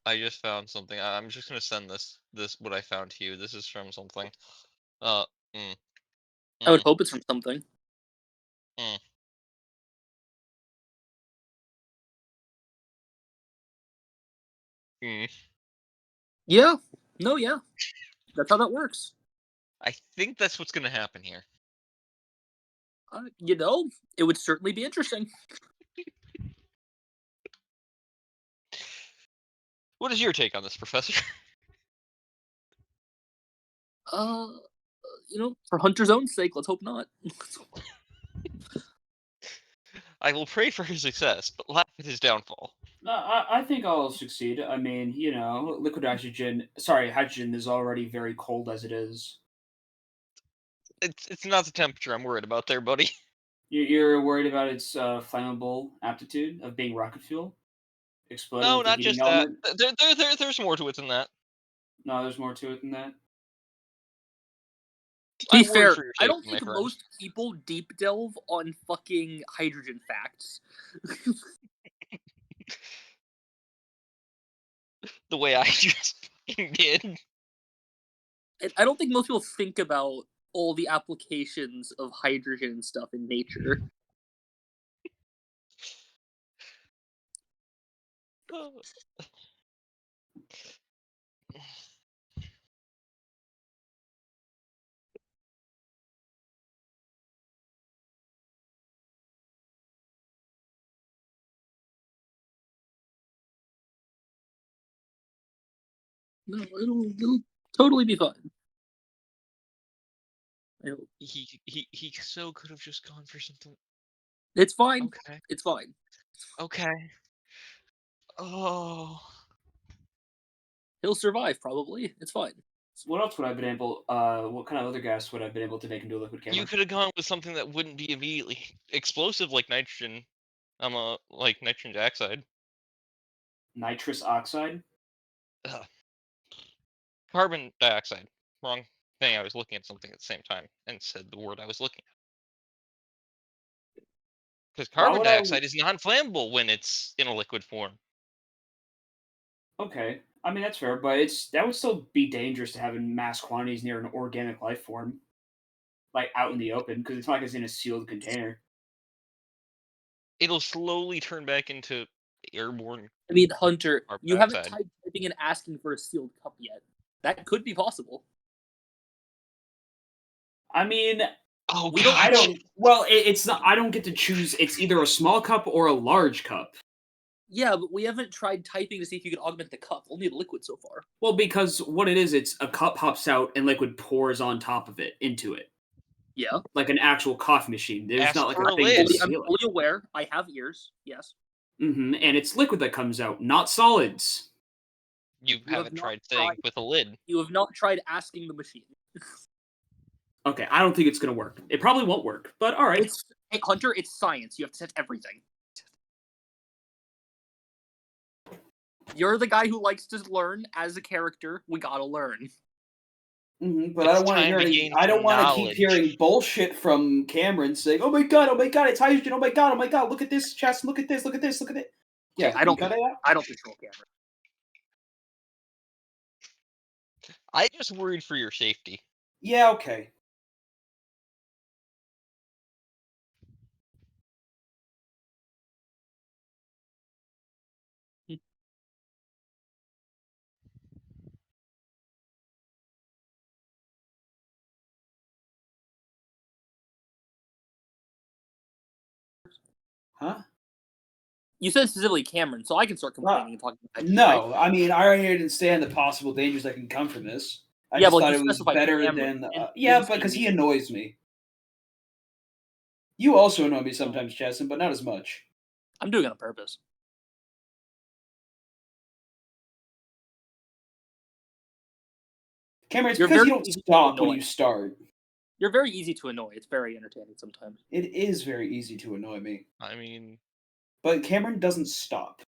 I just found something. I'm just gonna send this what I found to you. This is from something. Mm, I would mm, hope it's from something. mm. Mm. Yeah. No, yeah. That's how that works. I think that's what's gonna happen here. It would certainly be interesting. What is your take on this, Professor? For Hunter's own sake, let's hope not. I will pray for his success, but laugh at his downfall. No, I think I'll succeed. I mean, liquid hydrogen is already very cold as it is. It's not the temperature I'm worried about there, buddy. You're worried about its flammable aptitude of being rocket fuel, exploding No, with the not heating just that. element. There's more to it than that. No, there's more to it than that. To be I'm worried fair, for your I don't safety, my think friend. most people deep delve on fucking hydrogen facts. The way I just fucking did. I don't think most people think about all the applications of hydrogen and stuff in nature. No, it'll totally be fine. He so could have just gone for something. It's fine. Okay. It's fine. Okay. Oh. He'll survive, probably. It's fine. What else would I have been able? What kind of other gas would I have been able to make into a liquid camera? You could have gone with something that wouldn't be immediately explosive, like nitrogen. Like nitrogen dioxide. Nitrous oxide. Ugh. Carbon dioxide. Wrong thing. I was looking at something at the same time and said the word I was looking at. Because Why carbon would I? dioxide is non-flammable when it's in a liquid form. Okay, I mean that's fair, but that would still be dangerous to have in mass quantities near an organic life form, like out in the open, because it's not like it's in a sealed container. It'll slowly turn back into airborne I mean, Hunter, carbon you haven't dioxide. tried typing and asking for a sealed cup yet. That could be possible. I mean, Oh We god. don't- I don't. Well, it's not. I don't get to choose. It's either a small cup or a large cup. Yeah, but we haven't tried typing to see if you can augment the cup. Only the liquid so far. Well, because what it is, it's a cup pops out and liquid pours on top of it into it, Yeah. like an actual coffee machine. There's Ask not like for a a thing lid. to I'm seal fully it. aware. I have ears. Yes. And it's liquid that comes out, not solids. You You have haven't not tried saying tried- with a lid. You have not tried asking the machine. Okay, I don't think it's gonna work. It probably won't work, but all right. Hey, Hunter, it's science. You have to test everything. You're the guy who likes to learn as a character. We gotta learn. But It's I don't want to time hear to any. gain I don't some want to keep knowledge. hearing bullshit from Cameron saying, oh my god, it's hydrogen. Oh my god, look at this chest. Look at this. Look at this. Look at it." Yeah, I don't. you got it out? I don't control camera. I just worried for your safety. Yeah, okay. Huh? You said specifically Cameron, so I can start complaining and talking about that. No, I mean I already understand the possible dangers that can come from this. I Yeah, just but thought you it was specified better Cameron, than. and Yeah, didn't but because say he me. annoys me. You also annoy me sometimes, Chesson, but not as much. I'm doing it on purpose. Cameron, it's You're because you very don't easy to stop when annoy. you start. You're very easy to annoy. It's very entertaining sometimes. It is very easy to annoy me. I mean, But Cameron doesn't stop.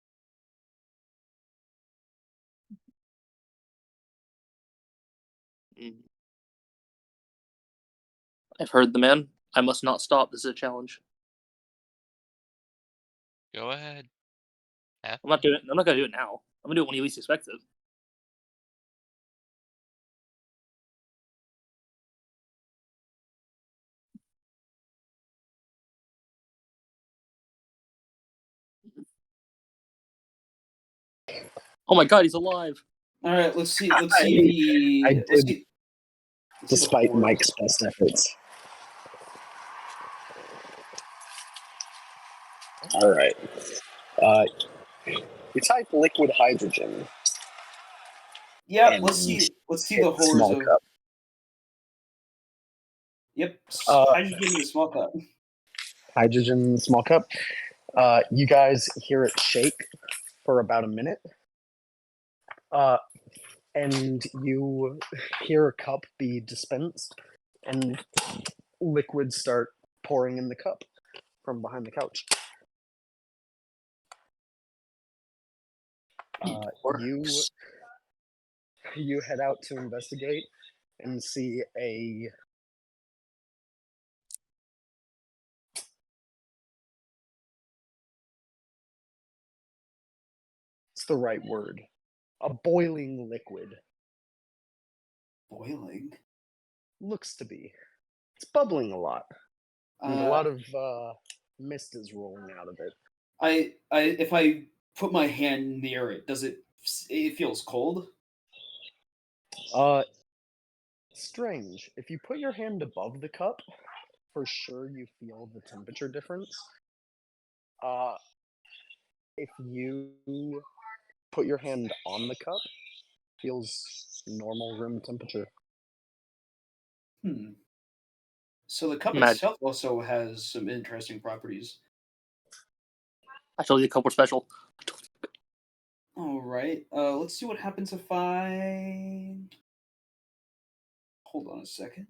I've heard the man. I must not stop. This is a challenge. go ahead. I'm not doing it. I'm not gonna do it now. I'm gonna do it when he least expects it. Oh my god, he's alive. All right, let's see. Let's see I the. Let's did, see, let's see the despite horrors. Mike's best efforts. All right. You type liquid hydrogen, Yeah, let's And see the horrors small of. cup. Yep, Uh, hydrogen in a small cup. Hydrogen small cup. You guys hear it shake for about a minute. And you hear a cup be dispensed, and liquids start pouring in the cup from behind the couch. You head out to investigate and see a it's the right word. A boiling liquid. Boiling. Looks to be. It's bubbling a lot. And a lot of mist is rolling out of it. If I put my hand near it, it feels cold? Strange. If you put your hand above the cup, for sure you feel the temperature difference. If you put your hand on the cup, feels normal room temperature. So the cup Magic. itself also has some interesting properties. I told you the cup was special. All right. Let's see what happens if I. Hold on a second.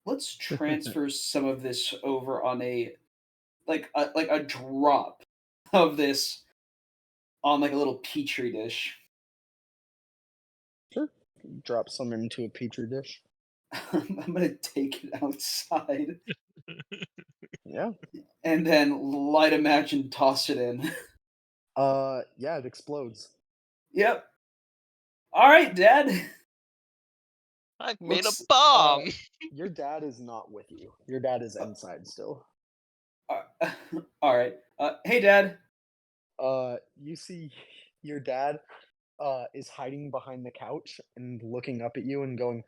Let's transfer some of this over on a drop of this on like a little petri dish. Sure. Drop some into a petri dish. I'm gonna take it outside. Yeah. And then light a match and toss it in. Yeah, it explodes. Yep. All right, Dad. I've made Looks- a bomb. Your dad is not with you. Your dad is inside still. All right. Hey, Dad. You see your dad is hiding behind the couch and looking up at you and going,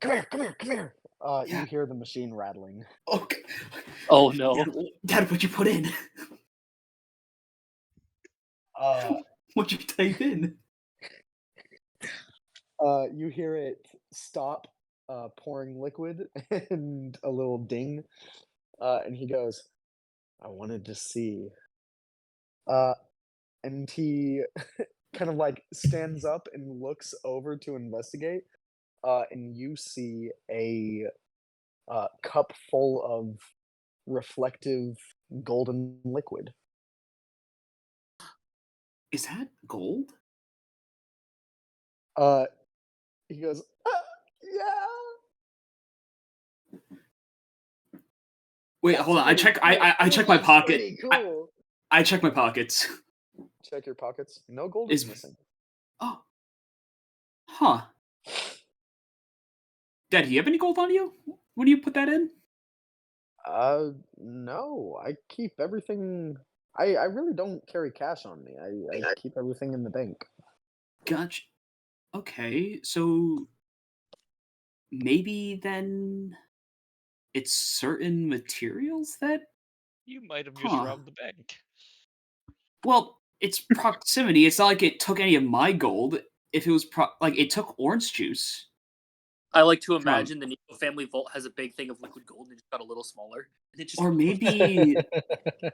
"Come here, come here, come here." Yeah. You hear the machine rattling. Okay. Oh no. Dad, what'd you put in? What'd you type in? You hear it stop pouring liquid and a little ding. And he goes, "I wanted to see." And he kind of like stands up and looks over to investigate. And you see a cup full of reflective golden liquid. Is that gold? He goes, "Yeah." Wait, That's hold on. pretty cool. I check my That's pocket. pretty cool. I check my pockets. Check your pockets. No gold is Is- missing. Oh. Huh. Dad, do you have any gold on you? When do you put that in? No. I keep everything. I really don't carry cash on me. I keep everything in the bank. Gotcha. Okay, so maybe then it's certain materials that. You might have just Huh. robbed the bank. Well, it's proximity. It's not like it took any of my gold. If it was like it took orange juice. I like to on. imagine the Nico family vault has a big thing of liquid gold and it just got a little smaller. And it just Or maybe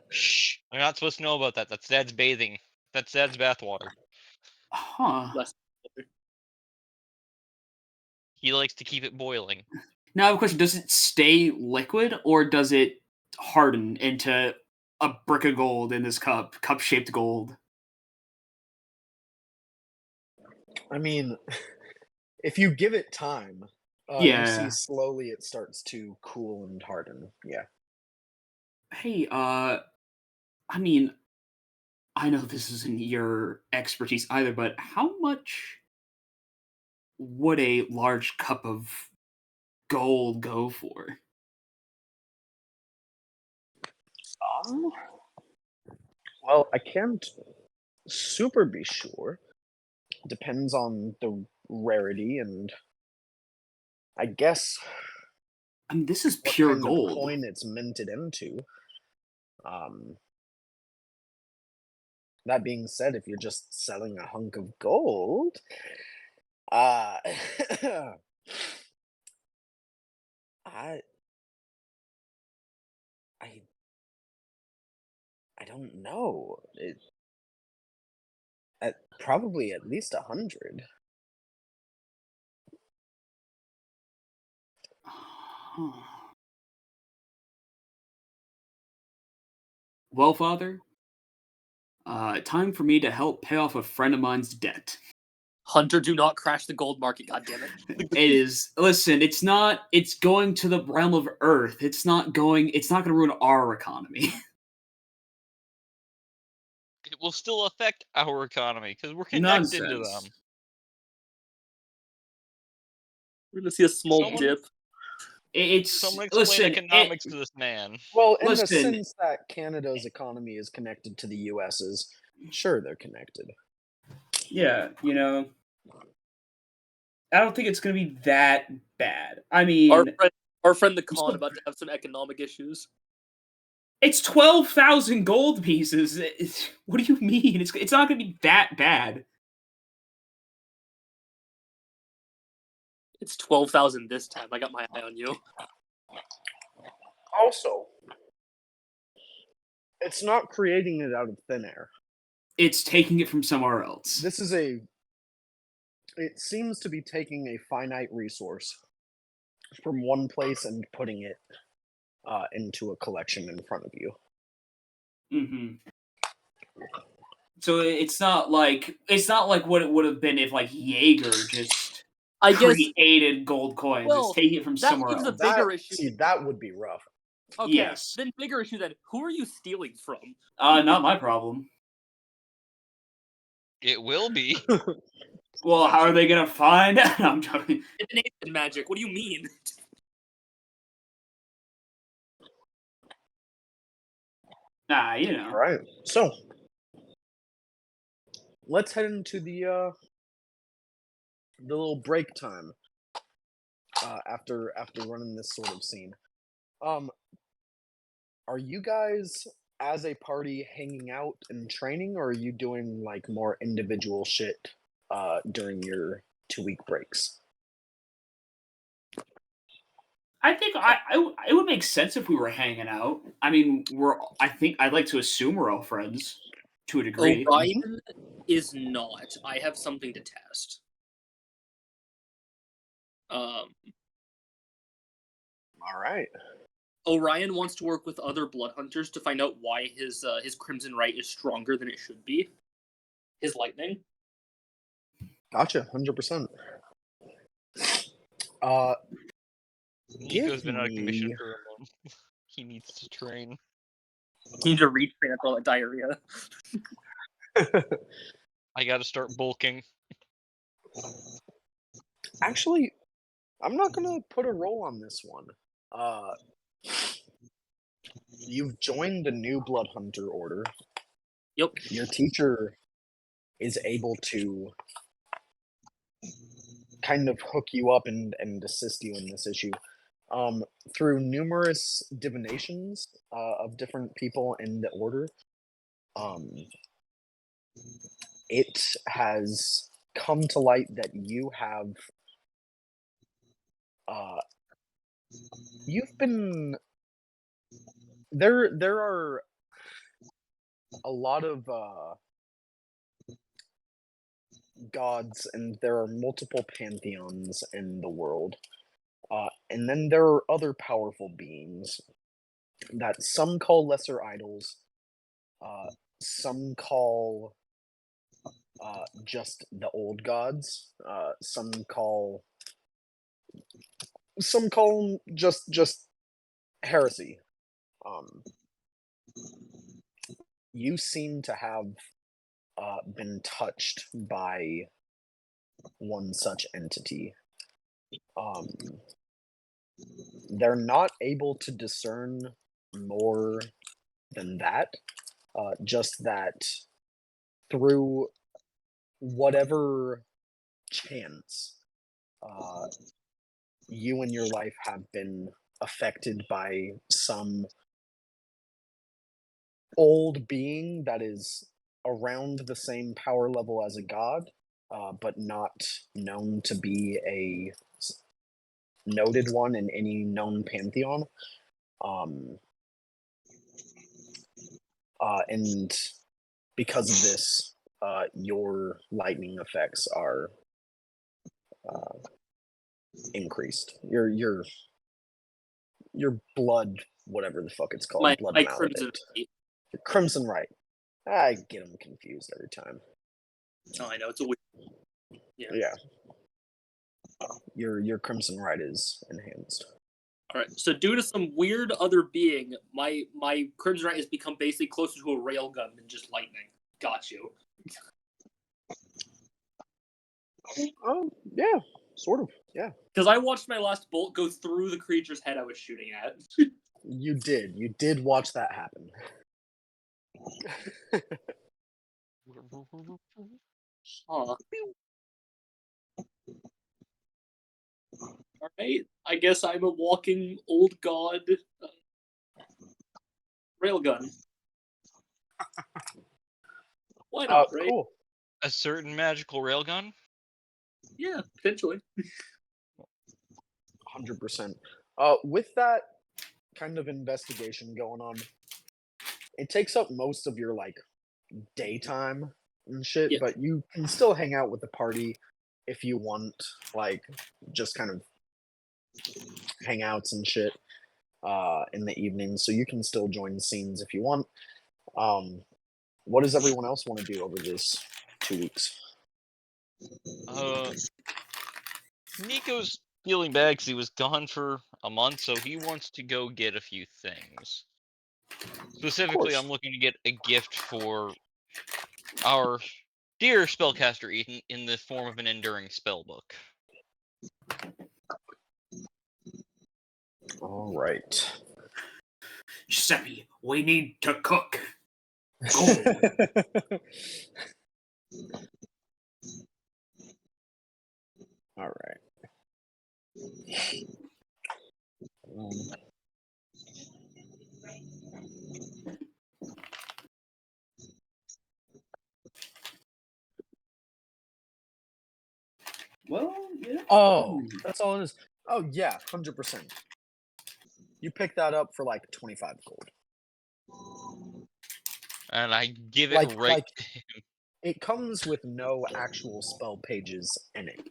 Shh. I'm not supposed to know about that. That's Dad's bathing. That's Dad's bathwater. less. He likes to keep it boiling. Now I have a question. Does it stay liquid or does it harden into a brick of gold in this cup-shaped gold? I mean, if you give it time, you Yeah. see slowly it starts to cool and harden. Yeah. Hey, I mean, I know this isn't your expertise either, but how much would a large cup of gold go for? Well, I can't super be sure. Depends on the rarity and I guess I mean, this is what pure kind gold. of coin it's minted into. That being said, if you're just selling a hunk of gold, uh, I, I, I don't know. Probably at least 100. Well, Father, time for me to help pay off a friend of mine's debt. Hunter, do not crash the gold market, goddammit. It is. Listen, it's not. It's going to the realm of Earth. It's not going to ruin our economy. It will still affect our economy because we're connected to them. Nonsense. We're gonna see a small Someone- dip. It's Someone explain listen. economics to this man. Well, in the Listen. sense that Canada's economy is connected to the US's, sure, they're connected. Yeah, I don't think it's going to be that bad. I mean, Our friend the Khan about to have some economic issues. it's 12,000 gold pieces. What do you mean? It's not going to be that bad. It's 12,000 this time. I got my eye on you. Also, it's not creating it out of thin air. It's taking it from somewhere else. This is it seems to be taking a finite resource from one place and putting it into a collection in front of you. Mm-hmm. So it's not like what it would have been if like Jaeger just created gold coins. Well, it's taking it from that somewhere leaves else. a bigger issue. See, that would be rough. Okay, Yes. then bigger issue then. Who are you stealing from? Not my problem. It will be. Well, how are they gonna find out? I'm joking. Divination magic. What do you mean? Nah, All right. So let's head into the little break time after running this sort of scene. Are you guys as a party hanging out and training, or are you doing like more individual shit during your 2-week breaks? I think it would make sense if we were hanging out. I mean, I'd like to assume we're all friends to a degree. Orion is not. I have something to test. All right. Orion wants to work with other blood hunters to find out why his Crimson Right is stronger than it should be. His lightning. Gotcha. 100%. Nico's been out of commission for a month. He needs to train. You need to retrain after all that diarrhea. I gotta start bulking. Actually, I'm not gonna put a roll on this one. You've joined a new blood hunter order. Yep. Your teacher is able to kind of hook you up and assist you in this issue through numerous divinations of different people in the order. It has come to light that you have you've been there are a lot of gods, and there are multiple pantheons in the world, and then there are other powerful beings that some call lesser idols, some call just the old gods, some call just heresy. You seem to have been touched by one such entity. They're not able to discern more than that, just that through whatever chance you and your life have been affected by some old being that is around the same power level as a god, but not known to be a noted one in any known pantheon. And because of this, your lightning effects are increased. Your blood, whatever the fuck it's called, blood My maledict. crimson. Your crimson right. I get them confused every time. Oh, I know it's a weird. Yeah. Your crimson right is enhanced. All right. So due to some weird other being, my crimson right has become basically closer to a railgun than just lightning. Got you. Yeah, sort of. Yeah. Because I watched my last bolt go through the creature's head I was shooting at. You did watch that happen. Huh. All right. I guess I'm a walking old god railgun. Why not, right? Cool. A certain magical railgun? Yeah, potentially. 100%. With that kind of investigation going on, it takes up most of your like daytime and shit, Yeah. but you can still hang out with the party if you want, like just kind of hangouts and shit in the evening. So you can still join scenes if you want. What does everyone else want to do over this 2 weeks? Nico's feeling bad because he was gone for a month, so he wants to go get a few things. Specifically, I'm looking to get a gift for our dear spellcaster Ethan in the form of an enduring spell book. All right. Giuseppe, we need to cook. All right. Well, yeah. Oh, that's all it is. Oh yeah, 100%. You pick that up for like 25 gold. And I give it Like, right like it comes with no actual spell pages in it.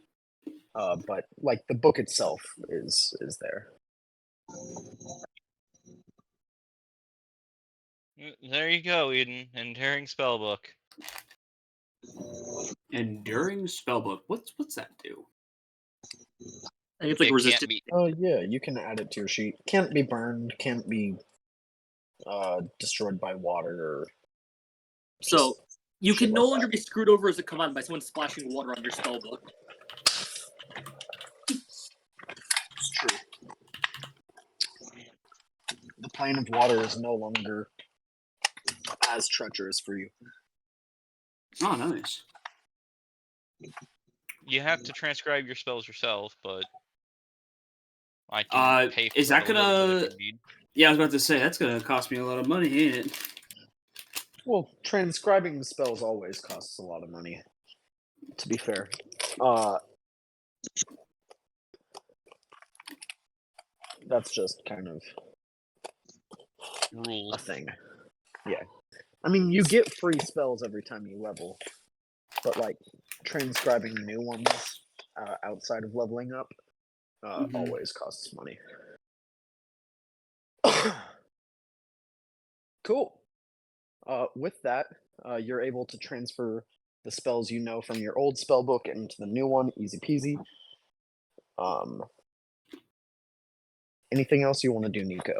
But like the book itself is there. There you go, Eden. Enduring spellbook. Enduring spellbook. What's that do? I think it's like It can't resistant. be. Oh yeah, you can add it to your sheet. Can't be burned. Can't be destroyed by water. Or So you shit can no like longer that. be screwed over as a command by someone splashing water on your spellbook. It's true. The plane of water is no longer as treacherous for you. Oh, nice. You have to transcribe your spells yourself, but I can pay for is that a little bit gonna? if you need. Yeah, I was about to say that's gonna cost me a lot of money, ain't it? Well, transcribing the spells always costs a lot of money. To be fair, that's just kind of Rules. a thing. Yeah, I mean, you get free spells every time you level, but like transcribing new ones outside of leveling up always costs money. Cool. With that, you're able to transfer the spells you know from your old spell book into the new one, easy peasy. Anything else you want to do, Nico?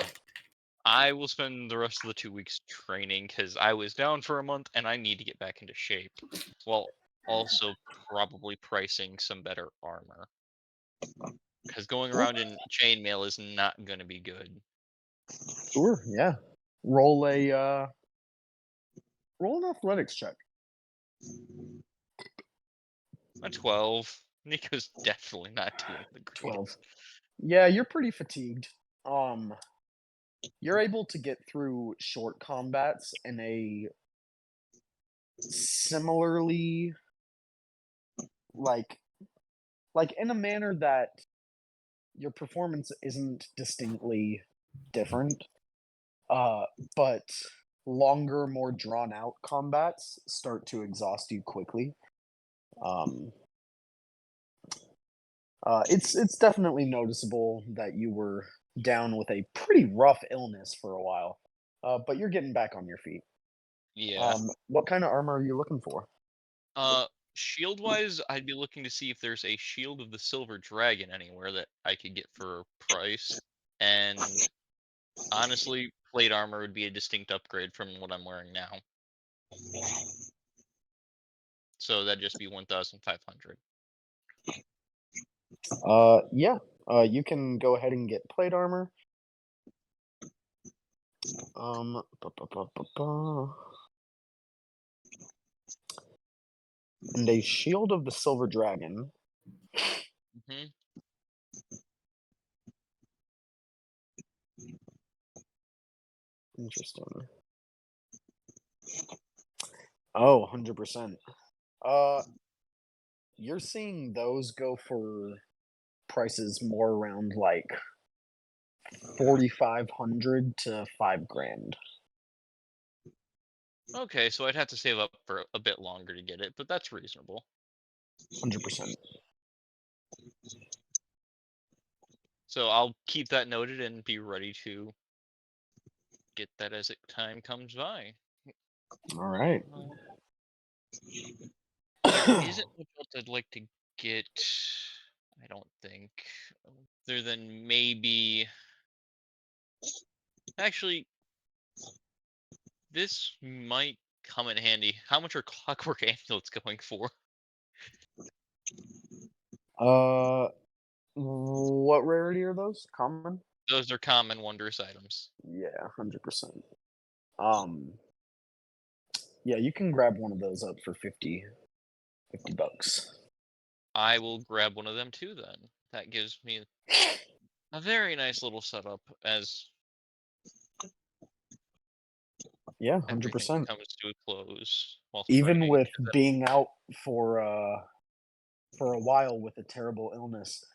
I will spend the rest of the 2 weeks training because I was down for a month and I need to get back into shape, while also probably pricing some better armor. Because going around in chainmail is not going to be good. Sure, yeah. Roll an athletics check. A 12. Nico's definitely not doing the greatest. 12. Yeah, you're pretty fatigued. You're able to get through short combats in a similarly like in a manner that your performance isn't distinctly different. Uh, but longer, more drawn out combats start to exhaust you quickly. Um, it's definitely noticeable that you were down with a pretty rough illness for a while, but you're getting back on your feet. Yeah. What kind of armor are you looking for? Uh, shield wise, I'd be looking to see if there's a shield of the Silver Dragon anywhere that I could get for a price. And honestly, plate armor would be a distinct upgrade from what I'm wearing now. So that'd just be 1,500. Yeah, you can go ahead and get plate armor. Ba, ba, ba, ba, ba. And a shield of the Silver Dragon. Hmm. Interesting. Oh, 100%. Uh, you're seeing those go for prices more around like 4,500 to 5 grand. Okay, so I'd have to save up for a bit longer to get it, but that's reasonable. 100%. So I'll keep that noted and be ready to get that as it time comes by. All right. There isn't much else I'd like to get, I don't think, other than maybe. Actually, this might come in handy. How much are clockwork amulets going for? uh, what rarity are those? Common? Those are common wondrous items. Yeah, 100%. Um, yeah, you can grab one of those up for 50 bucks. I will grab one of them too then. That gives me a very nice little setup as Yeah, everything 100%. comes to a close while Even training. with being out for a while with a terrible illness,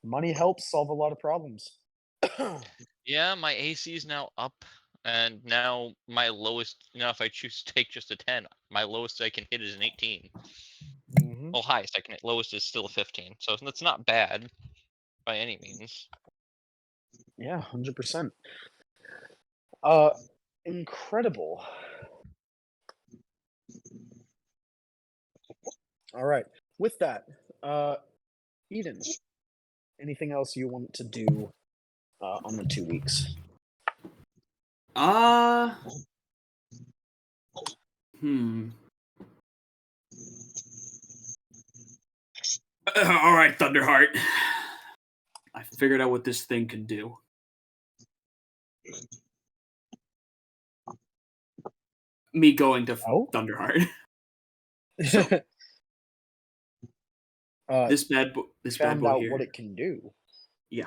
money helps solve a lot of problems. Yeah, my AC is now up, and now my lowest. Now, if I choose to take just a 10, my lowest I can hit is an 18. Hmm. Well, highest I can hit. Lowest is still a 15. So that's not bad by any means. Yeah, 100%. Incredible. All right. With that, Eden, anything else you want to do on the 2 weeks? Uh, hmm. All right, Thunderheart. I figured out what this thing can do. Me going to Oh? Thunderheart. So this bad found boy out here. what it can do. Yeah.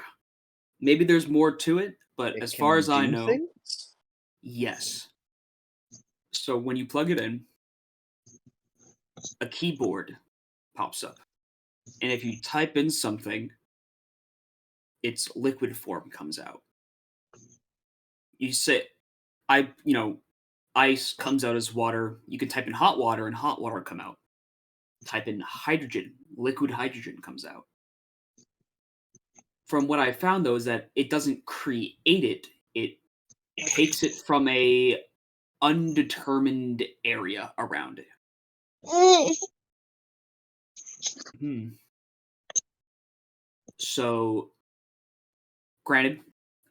Maybe there's more to it, but It as can far as I do know, things? yes. So when you plug it in, a keyboard pops up. And if you type in something, its liquid form comes out. You say, ice comes out as water. You can type in hot water and hot water come out. Type in hydrogen, liquid hydrogen comes out. From what I found though is that it doesn't create it, it takes it from a undetermined area around it. Hmm. So, granted,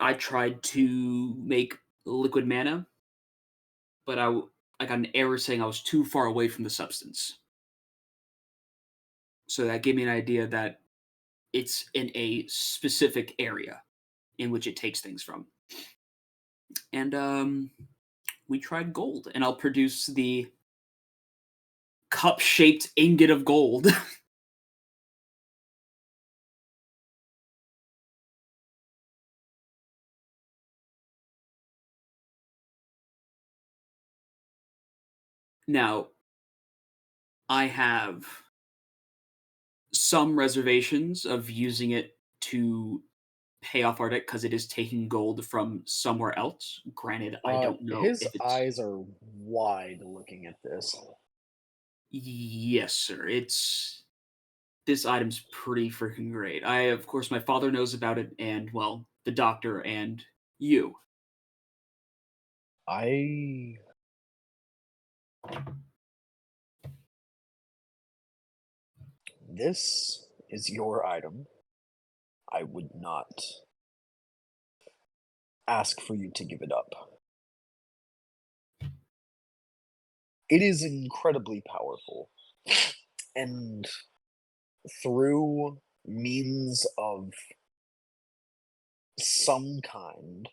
I tried to make liquid mana, but I got an error saying I was too far away from the substance. So that gave me an idea that it's in a specific area in which it takes things from. And we tried gold, and I'll produce the cup-shaped ingot of gold. Now, I have some reservations of using it to pay off our debt because it is taking gold from somewhere else. Granted, I don't know His if it's. eyes are wide looking at this. Yes, sir. It's. This item's pretty freaking great. Of course, my father knows about it, and, well, the doctor and you. I This is your item. I would not ask for you to give it up. It is incredibly powerful. And through means of some kind,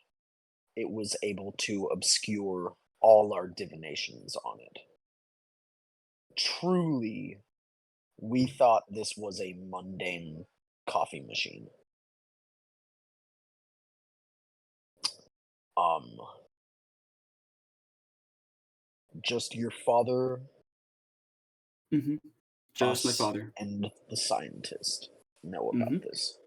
it was able to obscure all our divinations on it. Truly, we thought this was a mundane coffee machine. Just your father Mm-hmm. Just my us father. and the scientist know about Mhm. this.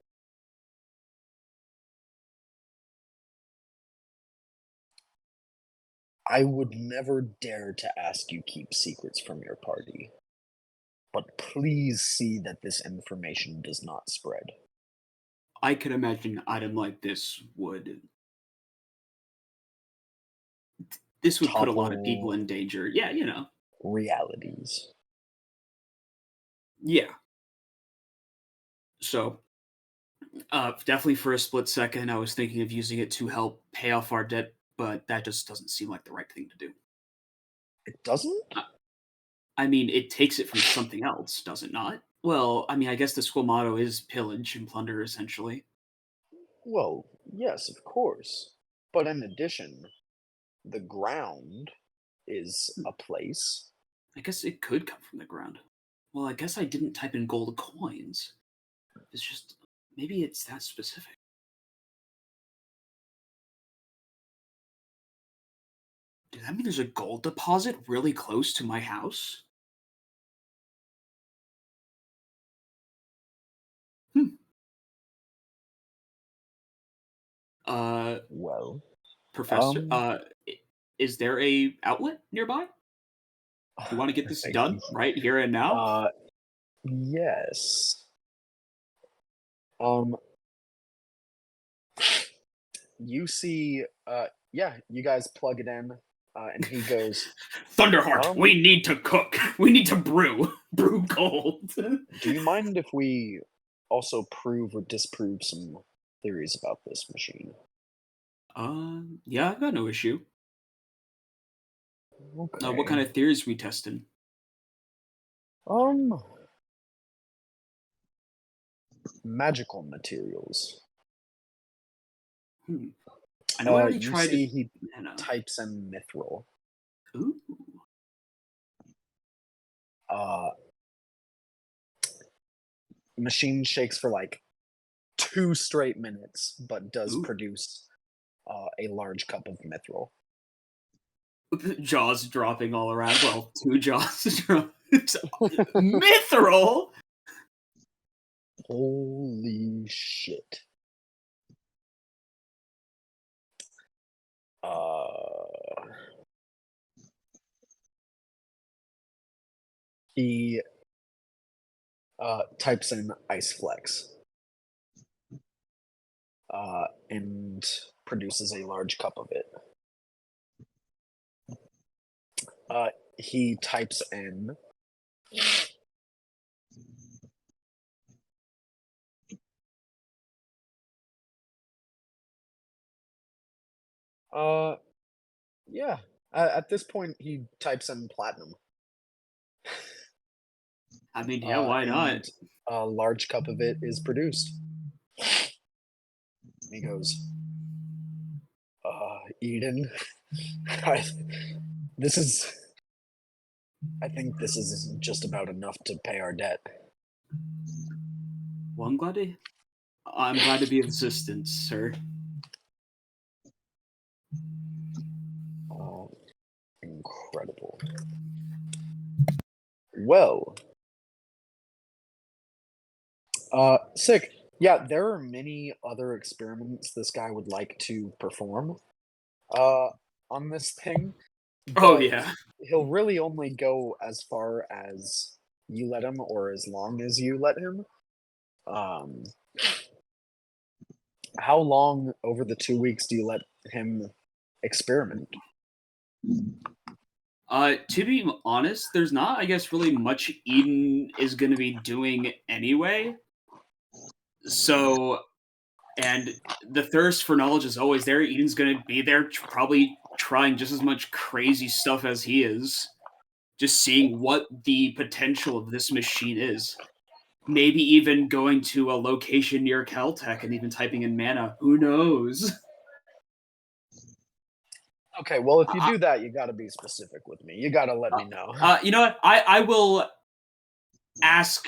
I would never dare to ask you keep secrets from your party, but please see that this information does not spread. I can imagine an item like this would put a lot of people Topple in danger. Yeah, you know. realities. Yeah. So, definitely for a split second, I was thinking of using it to help pay off our debt, but that just doesn't seem like the right thing to do. It doesn't? I mean, it takes it from something else, does it not? Well, I mean, I guess the school motto is pillage and plunder, essentially. Well, yes, of course. But in addition, the ground is a place. I guess it could come from the ground. Well, I guess I didn't type in gold coins. It's just, maybe it's that specific. Does that mean there's a gold deposit really close to my house? Hmm. Well, Professor, um, is there a outlet nearby? Do you want to get this done right here and now? Yes. Um, you see, yeah, you guys plug it in, and he goes, Thunderheart, um, we need to cook. We need to brew gold. do you mind if we also prove or disprove some theories about this machine? Yeah, I've got no issue. Okay. What kind of theories we testing? Um, magical materials. I know I already You tried see, he mana. types in mithril. Ooh. Uh, machine shakes for like 2 straight minutes, but does Ooh. produce a large cup of mithril. Jaws dropping all around. Well, two jaws dropping. Mithril? Holy shit. He types in ice flex and produces a large cup of it. He types in yeah. At this point, he types in platinum. I mean, yeah, why not? And a large cup of it is produced. And he goes, Eden, I think this is just about enough to pay our debt. Well, I'm glad to be of assistance, sir. Oh, incredible. Well, sick. Yeah, there are many other experiments this guy would like to perform uh, on this thing, Oh but yeah. he'll really only go as far as you let him or as long as you let him. Um, how long over the 2 weeks do you let him experiment? To be honest, there's not, I guess, really much Eden is going to be doing anyway. So, and the thirst for knowledge is always there. Eden's going to be there, probably trying just as much crazy stuff as he is, just seeing what the potential of this machine is. Maybe even going to a location near Caltech and even typing in mana. Who knows? Okay, well, if you do that, you got to be specific with me. You got to let me know. You know what? I will ask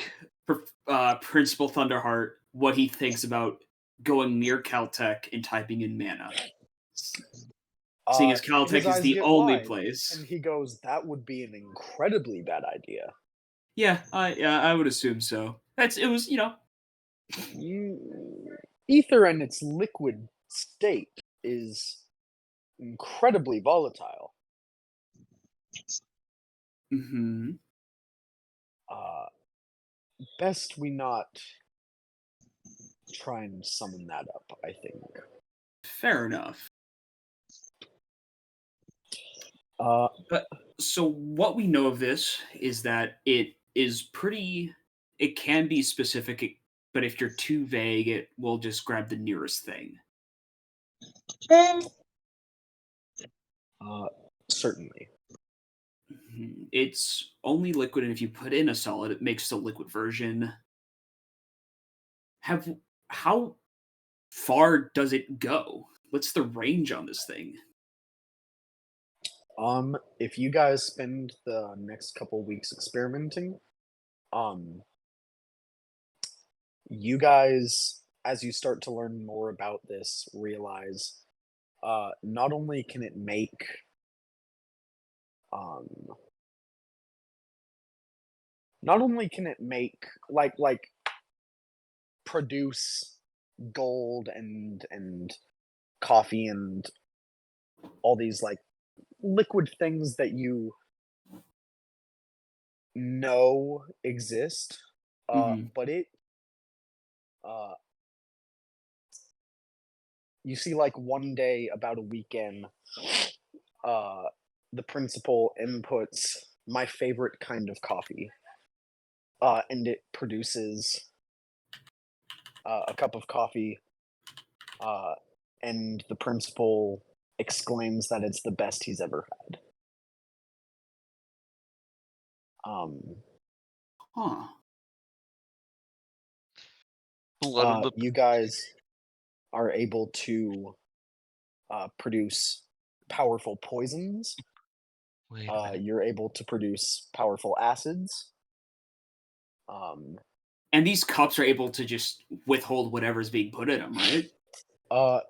Principal Thunderheart what he thinks about going near Caltech and typing in mana. Seeing as His Caltech is eyes the get only wide, place. and he goes, "That would be an incredibly bad idea." Yeah, I would assume so. It was, Ether in its liquid state is incredibly volatile. hmm Uh, best we not try and summon that up, I think. fair enough. Uh, But so what we know of this is that it is pretty. It can be specific, but if you're too vague, it will just grab the nearest thing. certainly. It's only liquid, and if you put in a solid, it makes the liquid version. How far does it go? What's the range on this thing? If you guys spend the next couple weeks experimenting, you guys, as you start to learn more about this, realize not only can it make um not only can it make like produce gold and coffee and all these like liquid things that you know exist, Mhm. but it uh you see like one day about a weekend, uh the principal inputs my favorite kind of coffee, and it produces a cup of coffee, uh, and the principal exclaims that it's the best he's ever had. Um, Huh. Blood of the you guys are able to produce powerful poisons. Wait a minute. You're able to produce powerful acids. And these cups are able to just withhold whatever's being put in them, right? Uh,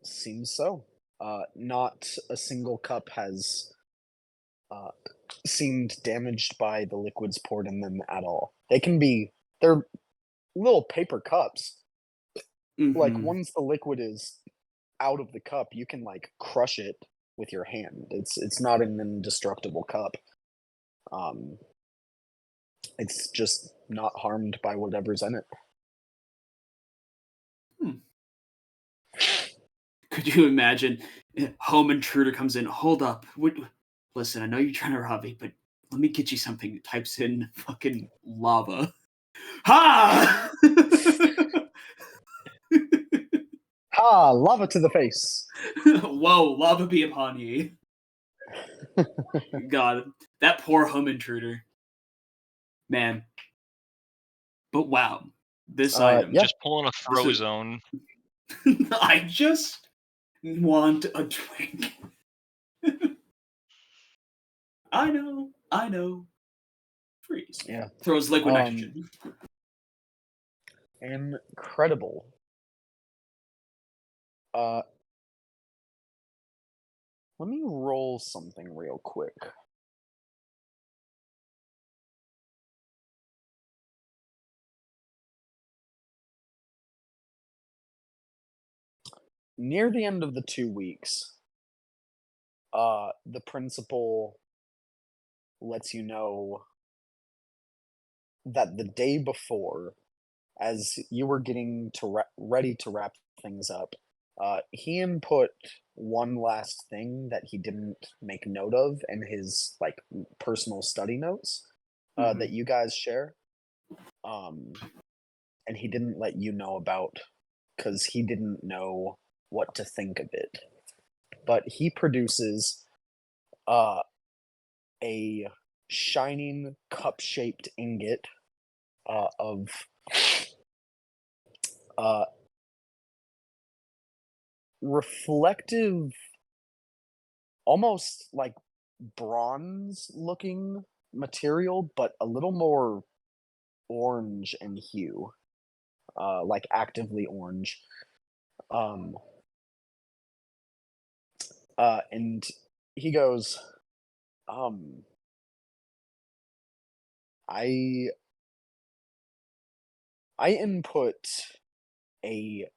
seems so. Not a single cup has uh, seemed damaged by the liquids poured in them at all. They're little paper cups. Like Mm-hmm. once the liquid is out of the cup, you can like crush it with your hand. It's not an indestructible cup. Um, it's just not harmed by whatever's in it. Could you imagine? Home intruder comes in. Hold up. Listen, I know you're trying to rob me, but let me get you something. Types in fucking lava. Ha! Ah, lava to the face. Whoa, lava be upon ye. God, that poor home intruder. Man. But wow, this item. Yeah. Just pulling a This throw is- zone. I just want a drink. I know. Freeze. Yeah. Throws liquid nitrogen. Incredible. Uh, let me roll something real quick. near the end of the 2 weeks, the principal lets you know that the day before, as you were getting to ready to wrap things up, he input one last thing that he didn't make note of in his like personal study notes that you guys share, and he didn't let you know about because he didn't know what to think of it. But he produces a shining cup-shaped ingot of reflective, almost like bronze-looking material, but a little more orange in hue, like actively orange. And he goes, I input a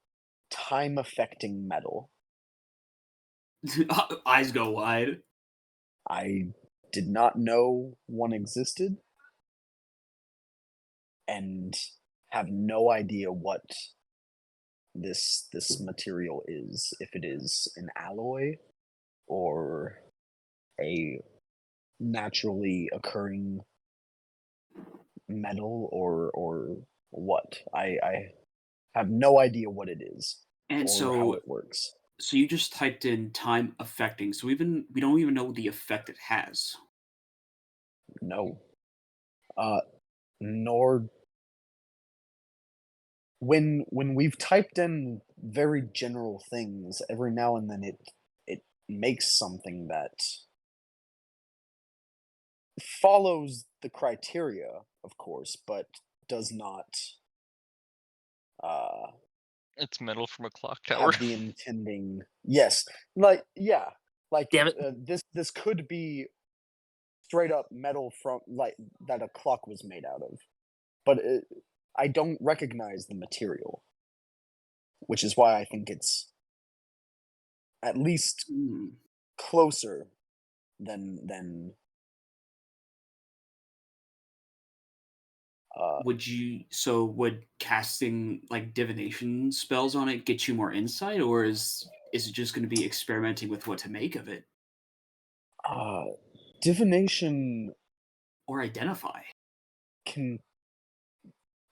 time affecting metal. Eyes go wide. I did not know one existed and have no idea what this material is, if it is an alloy or a naturally occurring metal or what. I have no idea what it is And or how so it works. so you just typed in time affecting. So we don't even know the effect it has. No. Nor when we've typed in very general things, every now and then it makes something that follows the criteria, of course, but does not uh It's metal from a clock tower. have the intending. Yes, like yeah, like Damn it. this could be straight up metal from like that a clock was made out of, but I don't recognize the material, which is why I think it's at least Hmm. closer than Would casting like divination spells on it get you more insight, or is it just going to be experimenting with what to make of it uh divination or identify? can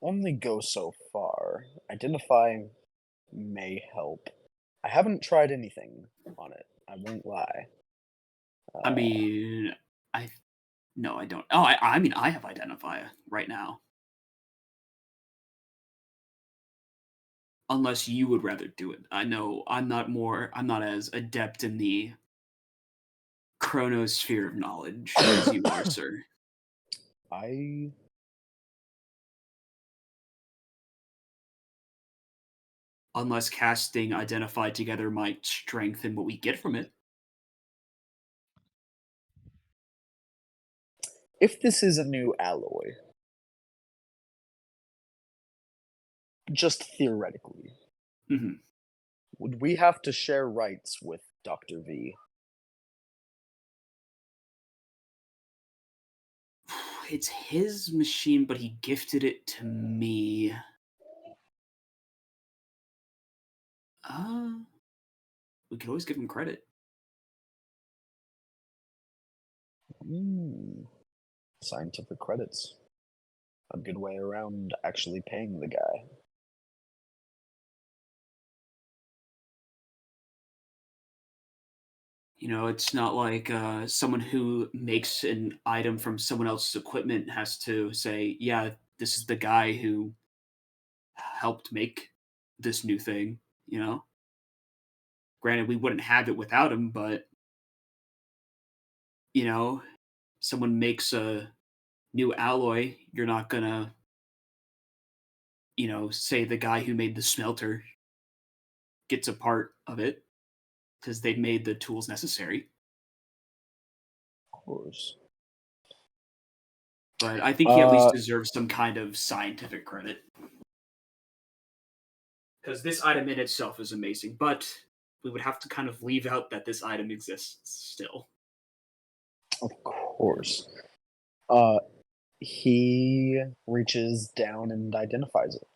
only go so far. Identify may help. I haven't tried anything on it. I won't lie. I mean, I no, I don't. Oh, I mean, I have identify right now. Unless you would rather do it. I know I'm not as adept in the chronosphere of knowledge as you are, sir. I Unless casting identify together might strengthen what we get from it. if this is a new alloy, just theoretically, Mhm. would we have to share rights with Dr. V? It's his machine, but he gifted it to me. Uh, we could always give him credit. Scientific credits. A good way around actually paying the guy. You know, it's not like someone who makes an item from someone else's equipment has to say, yeah, this is the guy who helped make this new thing, you know? Granted, we wouldn't have it without him, but, you know, someone makes a new alloy, you're not gonna, say the guy who made the smelter gets a part of it because they made the tools necessary. Of course. But I think he at least deserves some kind of scientific credit. Because this item in itself is amazing. But we would have to kind of leave out that this item exists still. Of course. He reaches down and identifies it.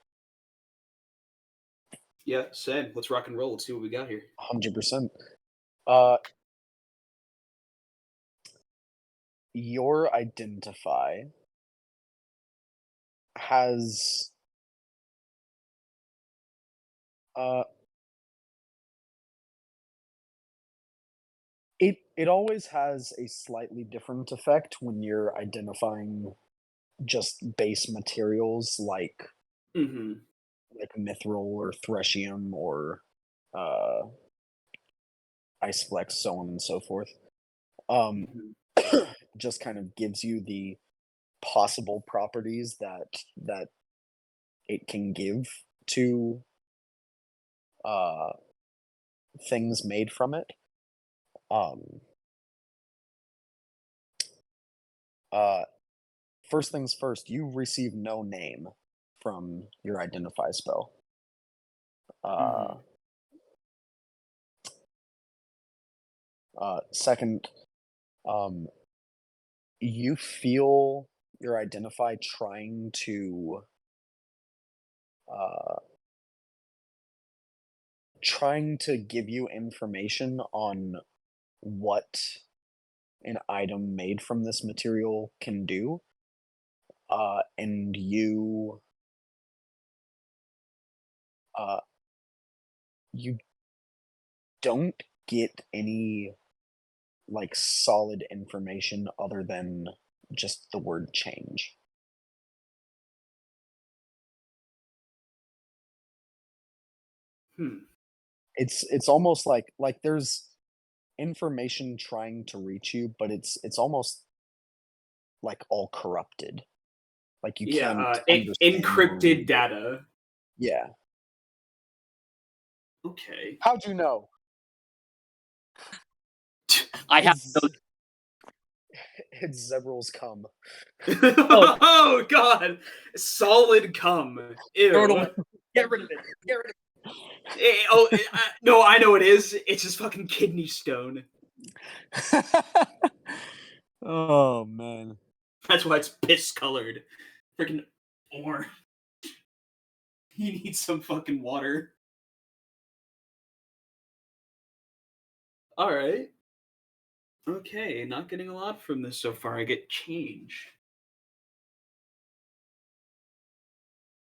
Yeah, same. Let's rock and roll. Let's see what we got here. 100%. Your identify has it always has a slightly different effect when you're identifying just base materials like Mm-hmm. mithril or threshium or uh iceflex, so on and so forth. Just kind of gives you the possible properties that it can give to things made from it. First things first, you receive no name from your identify spell. Second, you feel your identify trying to give you information on what an item made from this material can do, and you you don't get any like solid information other than just the word change. It's almost like there's information trying to reach you, but it's almost like all corrupted. Like you can't understand encrypted data. Yeah. Okay. How'd you know? I have It's Zebril's cum. Oh god! Solid cum. Ew. Throw it away. Get rid of it. Get rid of it. No, I know it is. It's just fucking kidney stone. Oh man. That's why it's piss colored. Freaking orange. He needs some fucking water. Alright. Okay, not getting a lot from this so far. I get change.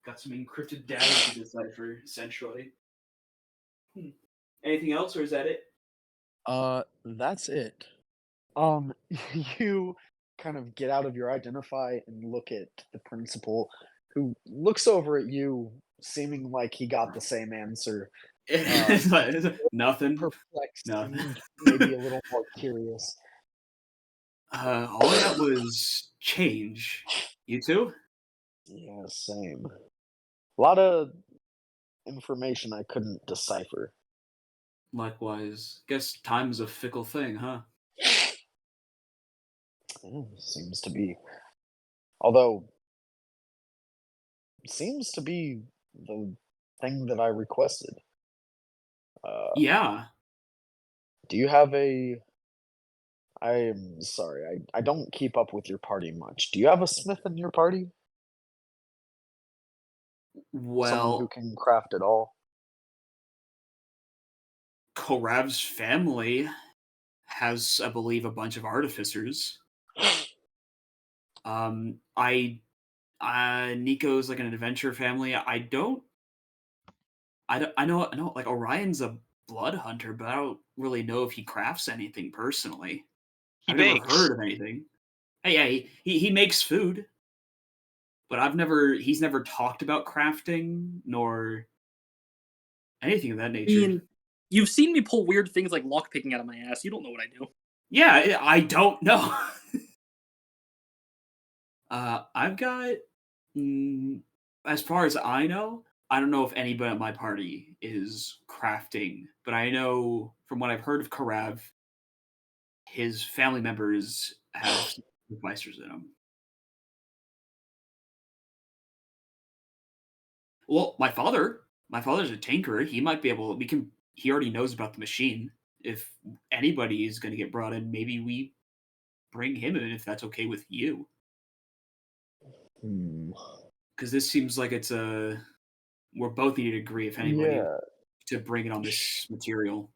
Got some encrypted data to decipher, essentially. Anything else, or is that it? That's it. You kind of get out of your identify and look at the principal, who looks over at you, seeming like he got the same answer. Nothing. Perplexed, Nothing. and maybe a little more curious. All I got was change. You too? Yeah, same. A lot of information I couldn't decipher. Likewise. Guess time is a fickle thing, huh? Seems to be. Although, seems to be the thing that I requested. Yeah. Do you have a... I'm sorry, I don't keep up with your party much. Do you have a smith in your party? Someone who Well, can craft it all? Korav's family has, I believe, a bunch of artificers. Nico's like an adventure family. I know, like Orion's a blood hunter, but I don't really know if he crafts anything personally. He I've never bakes. heard of anything. Hey, yeah, he makes food, but he's never talked about crafting nor anything of that I nature. mean, you've seen me pull weird things like lockpicking out of my ass. You don't know what I do. Yeah, I don't know. I've got, as far as I know, I don't know if anybody at my party is crafting, but I know from what I've heard of Karav, his family members have Meisters in them. Well, my father's a tinkerer. He might be able. We can he already knows about the machine. If anybody is going to get brought in, maybe we bring him in if that's okay with you. Because this seems like it's we're both need to agree, if anybody, Yeah, to bring it on this material.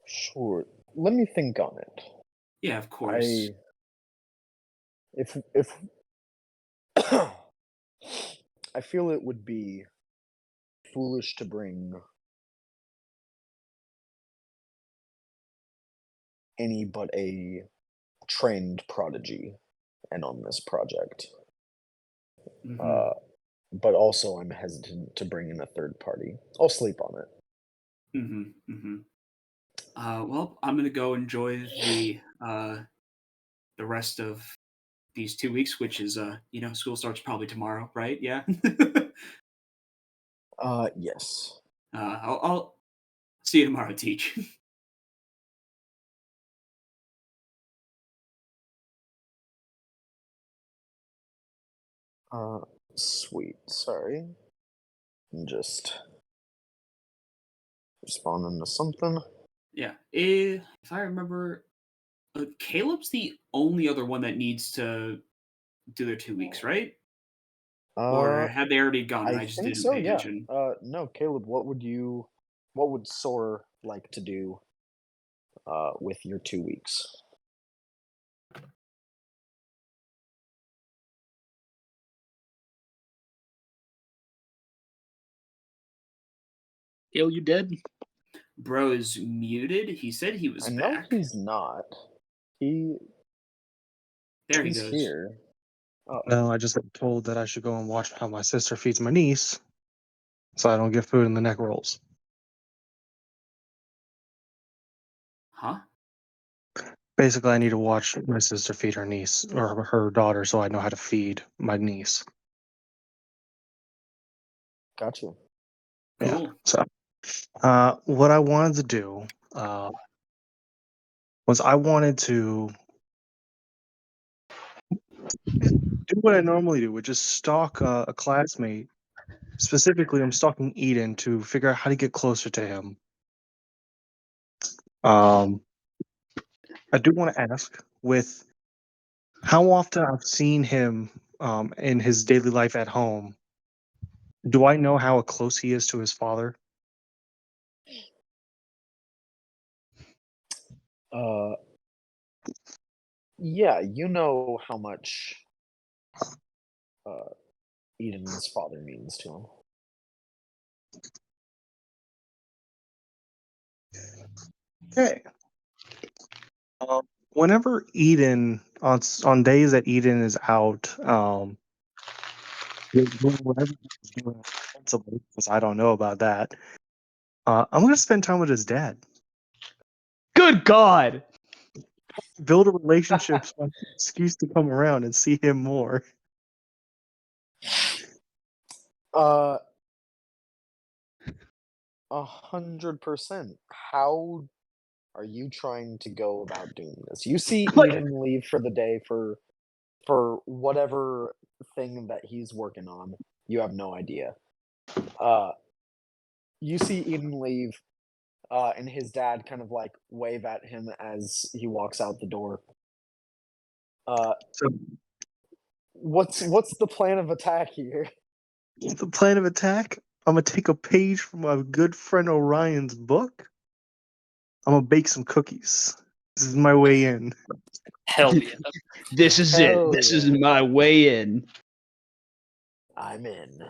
sure. Let me think on it. Yeah, of course. If I feel it would be foolish to bring any but a trained prodigy in on this project. Mhm. But also I'm hesitant to bring in a third party. I'll sleep on it. Mhm. Mhm. Well, I'm gonna go enjoy the rest of these 2 weeks, which is school starts probably tomorrow, right? Yeah. Yes. I'll see you tomorrow, Teach. Uh, Sweet. Sorry. I'm just responding to something. Yeah. If I remember, Caleb's the only other one that needs to do their 2 weeks, right? Or Uh, had they already gone and I I just think didn't so, pay yeah. attention? No, Caleb, what would Soar like to do, with your 2 weeks? Gale, you dead? Bro is muted. He said he was I know back. he's not. He There he he's goes. here. No, I just got told that I should go and watch how my sister feeds my niece, so I don't get food in the neck rolls. Huh? Basically, I need to watch my sister feed her niece or her daughter, so I know how to feed my niece. Gotcha. Yeah. Cool. So, what I wanted to do was I wanted to do what I normally do, which is stalk a classmate. Specifically, I'm stalking Eden to figure out how to get closer to him. I do want to ask, with how often I've seen him in his daily life at home, do I know how close he is to his father? Uh, yeah, you know how much uh, Eden's father means to him. Okay. Whenever Eden on days that Eden is out, whatever he's doing ostensibly, because I don't know about that. I'm gonna spend time with his dad. Good God! Build a relationship so I have an excuse to come around and see him more. Uh, 100%. How are you trying to go about doing this? You see Like, Eden leave for the day for whatever thing that he's working on. You have no idea. Uh, you see Eden leave, and his dad kind of like wave at him as he walks out the door. Uh, So what's the plan of attack here? the plan of attack, I'm gonna take a page from my good friend Orion's book. I'm gonna bake some cookies. This is my way in. Hell yeah. this is it. Hell This is yeah. my way in. I'm in.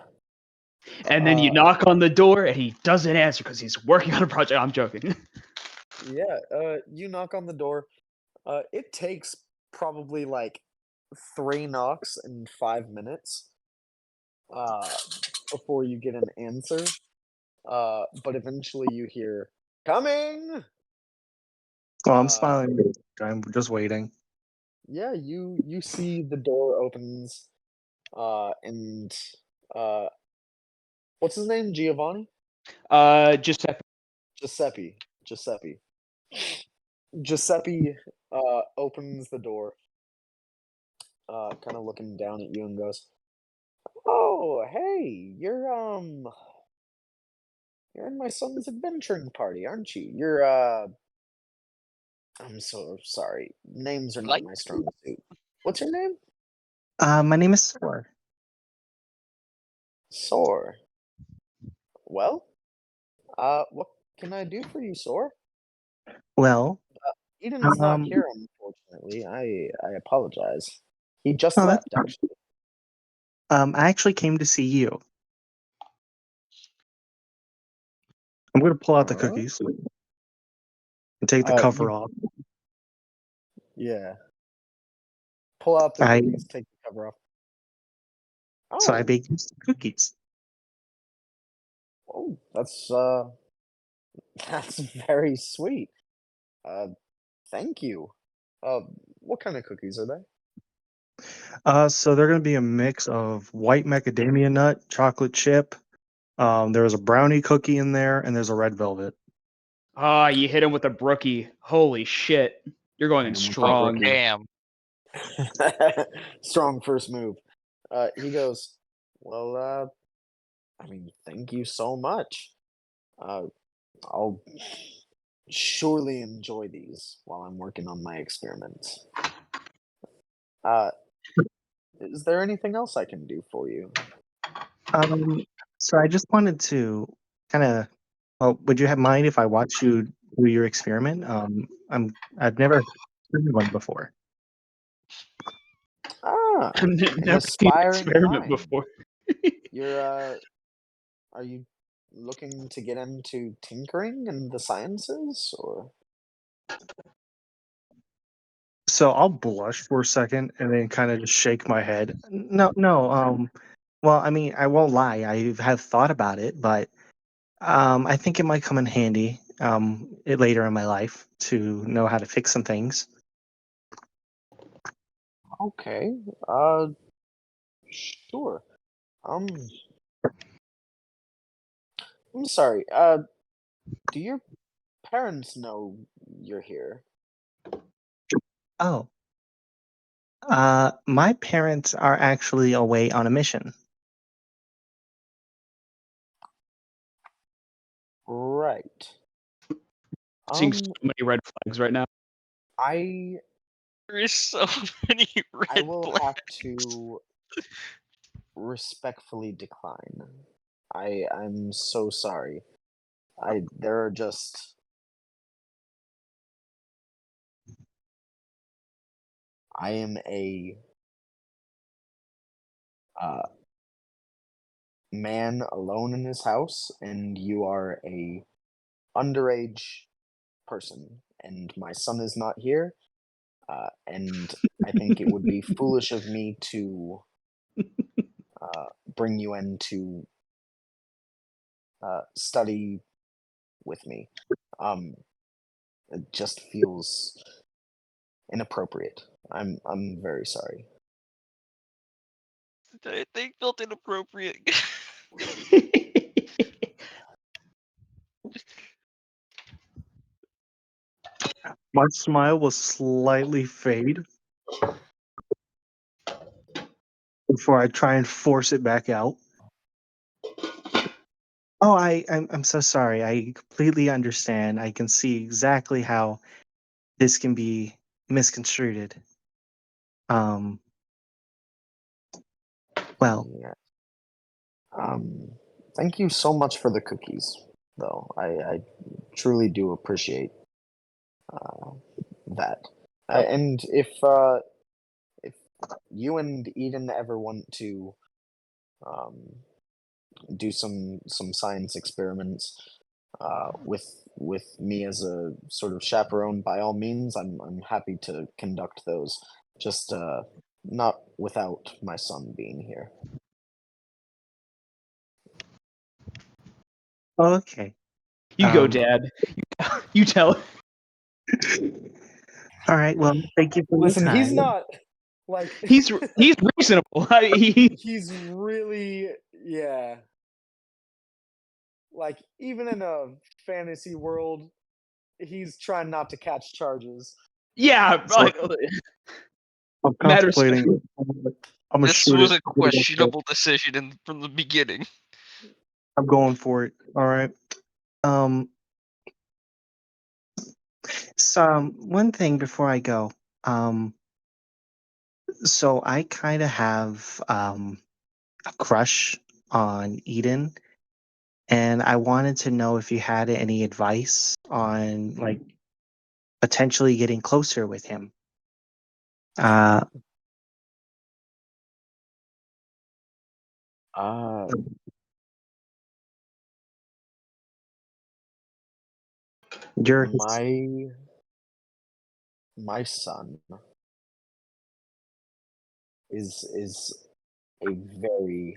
And then you Uh, knock on the door and he doesn't answer because he's working on a project. I'm joking. yeah. You knock on the door. It takes probably like 3 knocks in 5 minutes. Before you get an answer. But eventually you hear coming. Oh, I'm Uh, smiling. I'm just waiting. yeah, you see the door opens, and uh, what's his name? Giovanni? Giuseppe. Giuseppe. Giuseppe. Giuseppe opens the door, kind of looking down at you and goes, "Oh, hey, You're in my son's adventuring party, aren't you? You're I'm so sorry. Names are not Like, my strong suit. What's your name? My name is Sor. Sor. Well, what can I do for you, Sor? Well, Eden's not um, here, unfortunately. I apologize. He just oh, that's left, fine. actually. I actually came to see you. I'm gonna pull out the Huh? cookies and take the cover You off. yeah. Pull out the I cookies, take the cover off. so I Oh, baked you some cookies. oh, that's that's very sweet. Uh, thank you. Uh, what kind of cookies are they? So they're gonna be a mix of white macadamia nut, chocolate chip. There's a brownie cookie in there, and there's a red velvet. Ah, you hit him with a brookie. Holy shit. You're going in Hit him with the oh strong. brookie. damn. Strong first move. He goes, well, I mean, thank you so much. Uh, I'll surely enjoy these while I'm working on my experiments. Uh, is there anything else I can do for you? Um, so I just wanted to kind of. Oh, would you have mind if I watch you do your experiment? I've never done one before. Ah, I've an never seen an aspiring experiment mind. before. You're, are you looking to get into tinkering and the sciences, or? So I'll blush for a second and then kind of just shake my head. No, no. Well, I mean, I won't lie. I have thought about it, but I think it might come in handy later in my life to know how to fix some things. Okay, sure. Um, I'm sorry. Do your parents know you're here? Oh, my parents are actually away on a mission. Right. Seeing so Um, many red flags right now. I There is so many I red will have flags. to respectfully decline. I'm so sorry. I there are just I am a uh, man alone in his house, and you are a underage person, and my son is not here. And I think it would be foolish of me to bring you in to study with me. Um, it just feels inappropriate. I'm very sorry. They felt inappropriate. My smile will slightly fade before I try and force it back out. Oh, I'm so sorry. I completely understand. I can see exactly how this can be misconstrued. Um, well, Yeah. Um, thank you so much for the cookies, though. I truly do appreciate uh, that. And if you and Eden ever want to um, do some science experiments with me as a sort of chaperone, by all means, I'm happy to conduct those. Just not without my son being here. okay. You go, Um, Dad. You tell. all right. Well, thank you for your Listen, he's time. not like He's reasonable. he's really, yeah. Like, even in a fantasy world, he's trying not to catch charges. Yeah, So I'm matters. contemplating. I'm gonna This shoot was it. a questionable decision from the beginning. I'm going for it. All right. Um, so one thing before I go. So I kind of have a crush on Eden, and I wanted to know if you had any advice on like potentially getting closer with him. Uh, Uh, you're his, my son is a very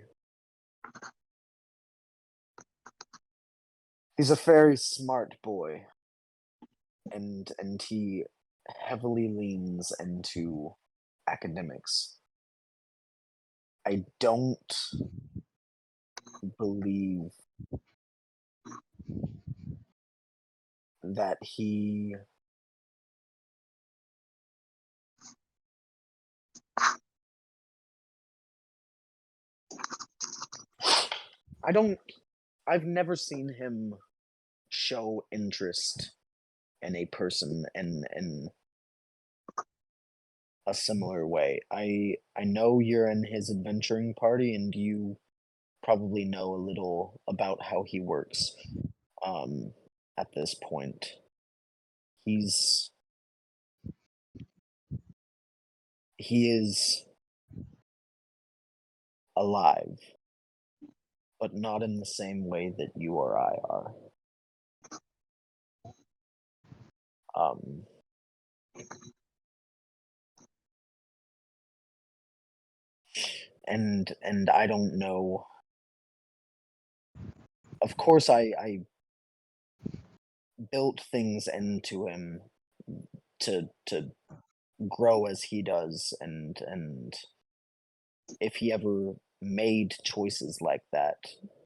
he's a very smart boy, and he heavily leans into academics. I don't believe that he I don't I've never seen him show interest in a person in a similar way. I know you're in his adventuring party and you probably know a little about how he works. Um, at this point, he's he is alive, but not in the same way that you or I are. Um, and I don't know. Of course, I built things into him to grow as he does, and if he ever made choices like that,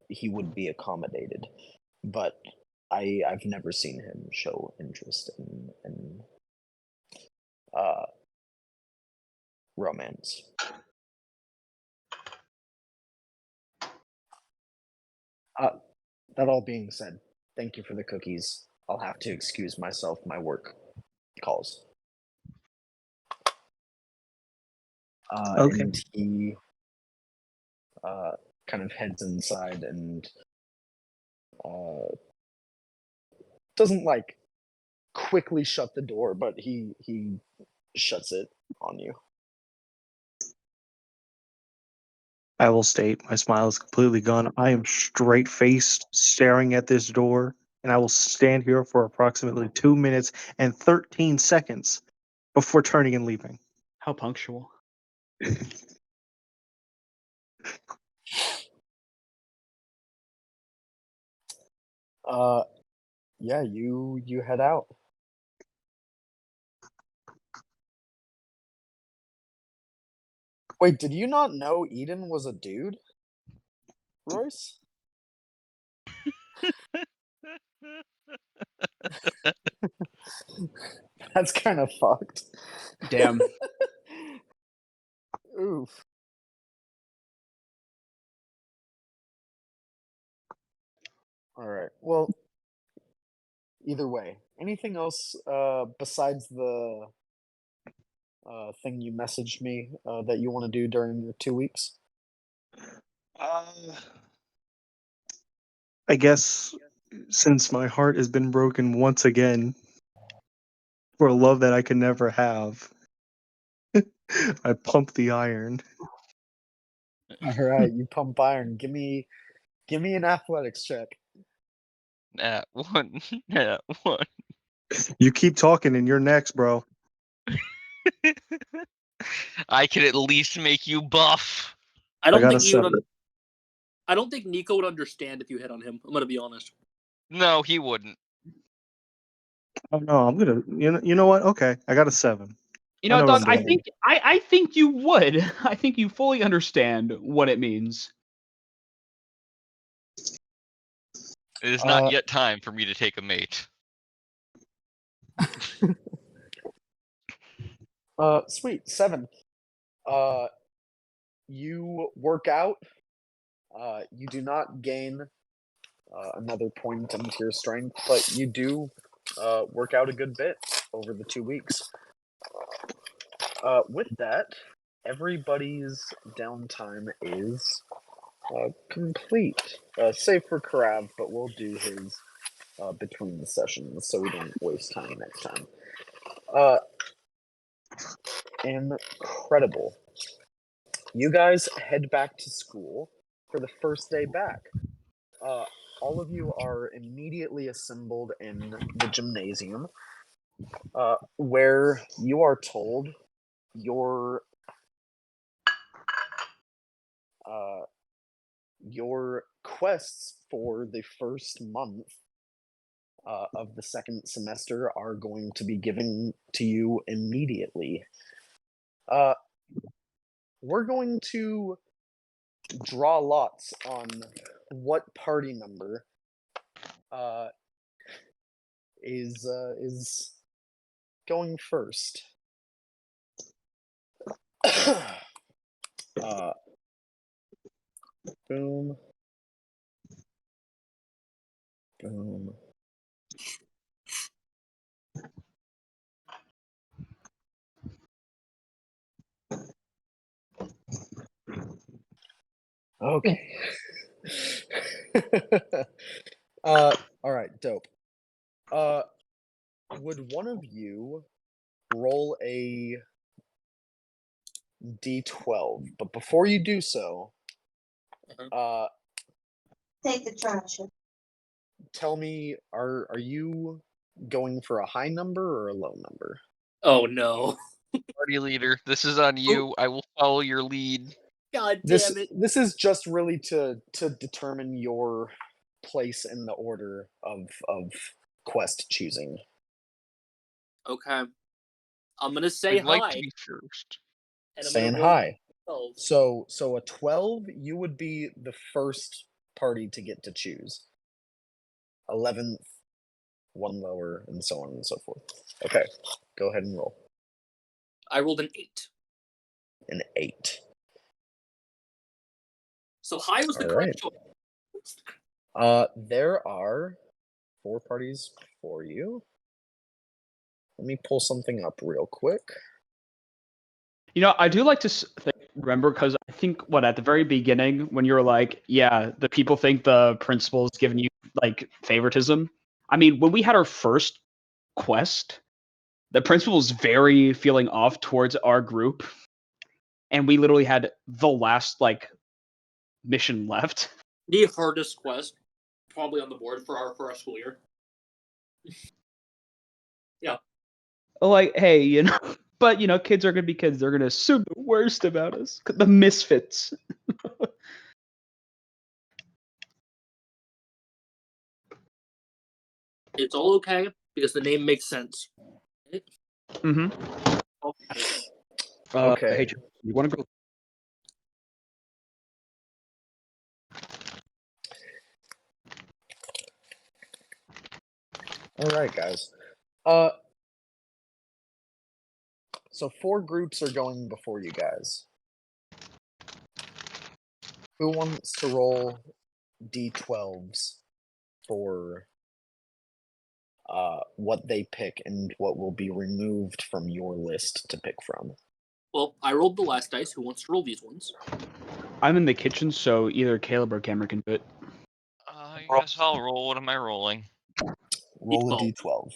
he would be accommodated. But I've never seen him show interest in uh, romance. That all being said, thank you for the cookies. I'll have to excuse myself. My work calls. okay. And he kind of heads inside and doesn't like quickly shut the door, but he shuts it on you. I will state my smile is completely gone. I am straight faced staring at this door, and I will stand here for approximately 2 minutes and 13 seconds before turning and leaving. How punctual. Uh, yeah, you head out. Wait, did you not know Eden was a dude, Royce? That's kind of fucked. Damn. Oof. All right. Well, either way, anything else besides the thing you messaged me that you want to do during your 2 weeks? Uh, I guess since my heart has been broken once again for a love that I could never have, I pump the iron. All right, you pump iron. Give me an athletics check. Nat one. Nat one. You keep talking and you're next, bro. I could at least make you buff. I I don't got a think he would. 7. I don't think Nico would understand if you hit on him. I'm gonna be honest. No, he wouldn't. Oh no, I'm gonna. You know what? Okay, I got a 7. You I know, know what Doug, I'm I doing. think I think you would. I think you fully understand what it means. It is not Uh, yet time for me to take a mate. Sweet 7. Uh, you work out. You do not gain another point into your strength, but you do work out a good bit over the 2 weeks. With that, everybody's downtime is complete, save for Karav, but we'll do his between the sessions so we don't waste time next time. Incredible. You guys head back to school for the first day back. All of you are immediately assembled in the gymnasium, where you are told your quests for the first month of the second semester are going to be given to you immediately. We're going to draw lots on what party member is going first. Boom. Boom. Okay. All right, dope. Would one of you roll a d12? But before you do so, Take the trash. tell me, are you going for a high number or a low number? Oh no. Party leader, this is on you. I will follow your lead. God This damn it. this is just really to determine your place in the order of quest choosing. Okay. I'm gonna say I'd like hi. to be first. And I'm Saying gonna roll hi. 12. So a 12, you would be the first party to get to choose. 11th, one lower, and so on and so forth. Okay, go ahead and roll. I rolled an 8. An 8. So high was the All correct choice. There are 4 parties for you. Let me pull something up real quick. You know, I do like to remember, because I think at the very beginning when you were like, yeah, the people think the principal's giving you like favoritism. I mean, when we had our first quest, the principal was very feeling off towards our group, and we literally had the last like mission left. The hardest quest probably on the board for our school year. Yeah. Like, hey, you know, but you know, kids are gonna be kids. They're gonna assume the worst about us. The Misfits. It's all okay because the name makes sense. Mm-hmm. Okay. Okay. Hey, you want to go? All right, guys. So 4 groups are going before you guys. Who wants to roll d12s for what they pick and what will be removed from your list to pick from? Well, I rolled the last dice. Who wants to roll these ones? I'm in the kitchen, so either Caleb or Cameron can do it. I guess I'll roll. What am I rolling? Roll a D12. d12.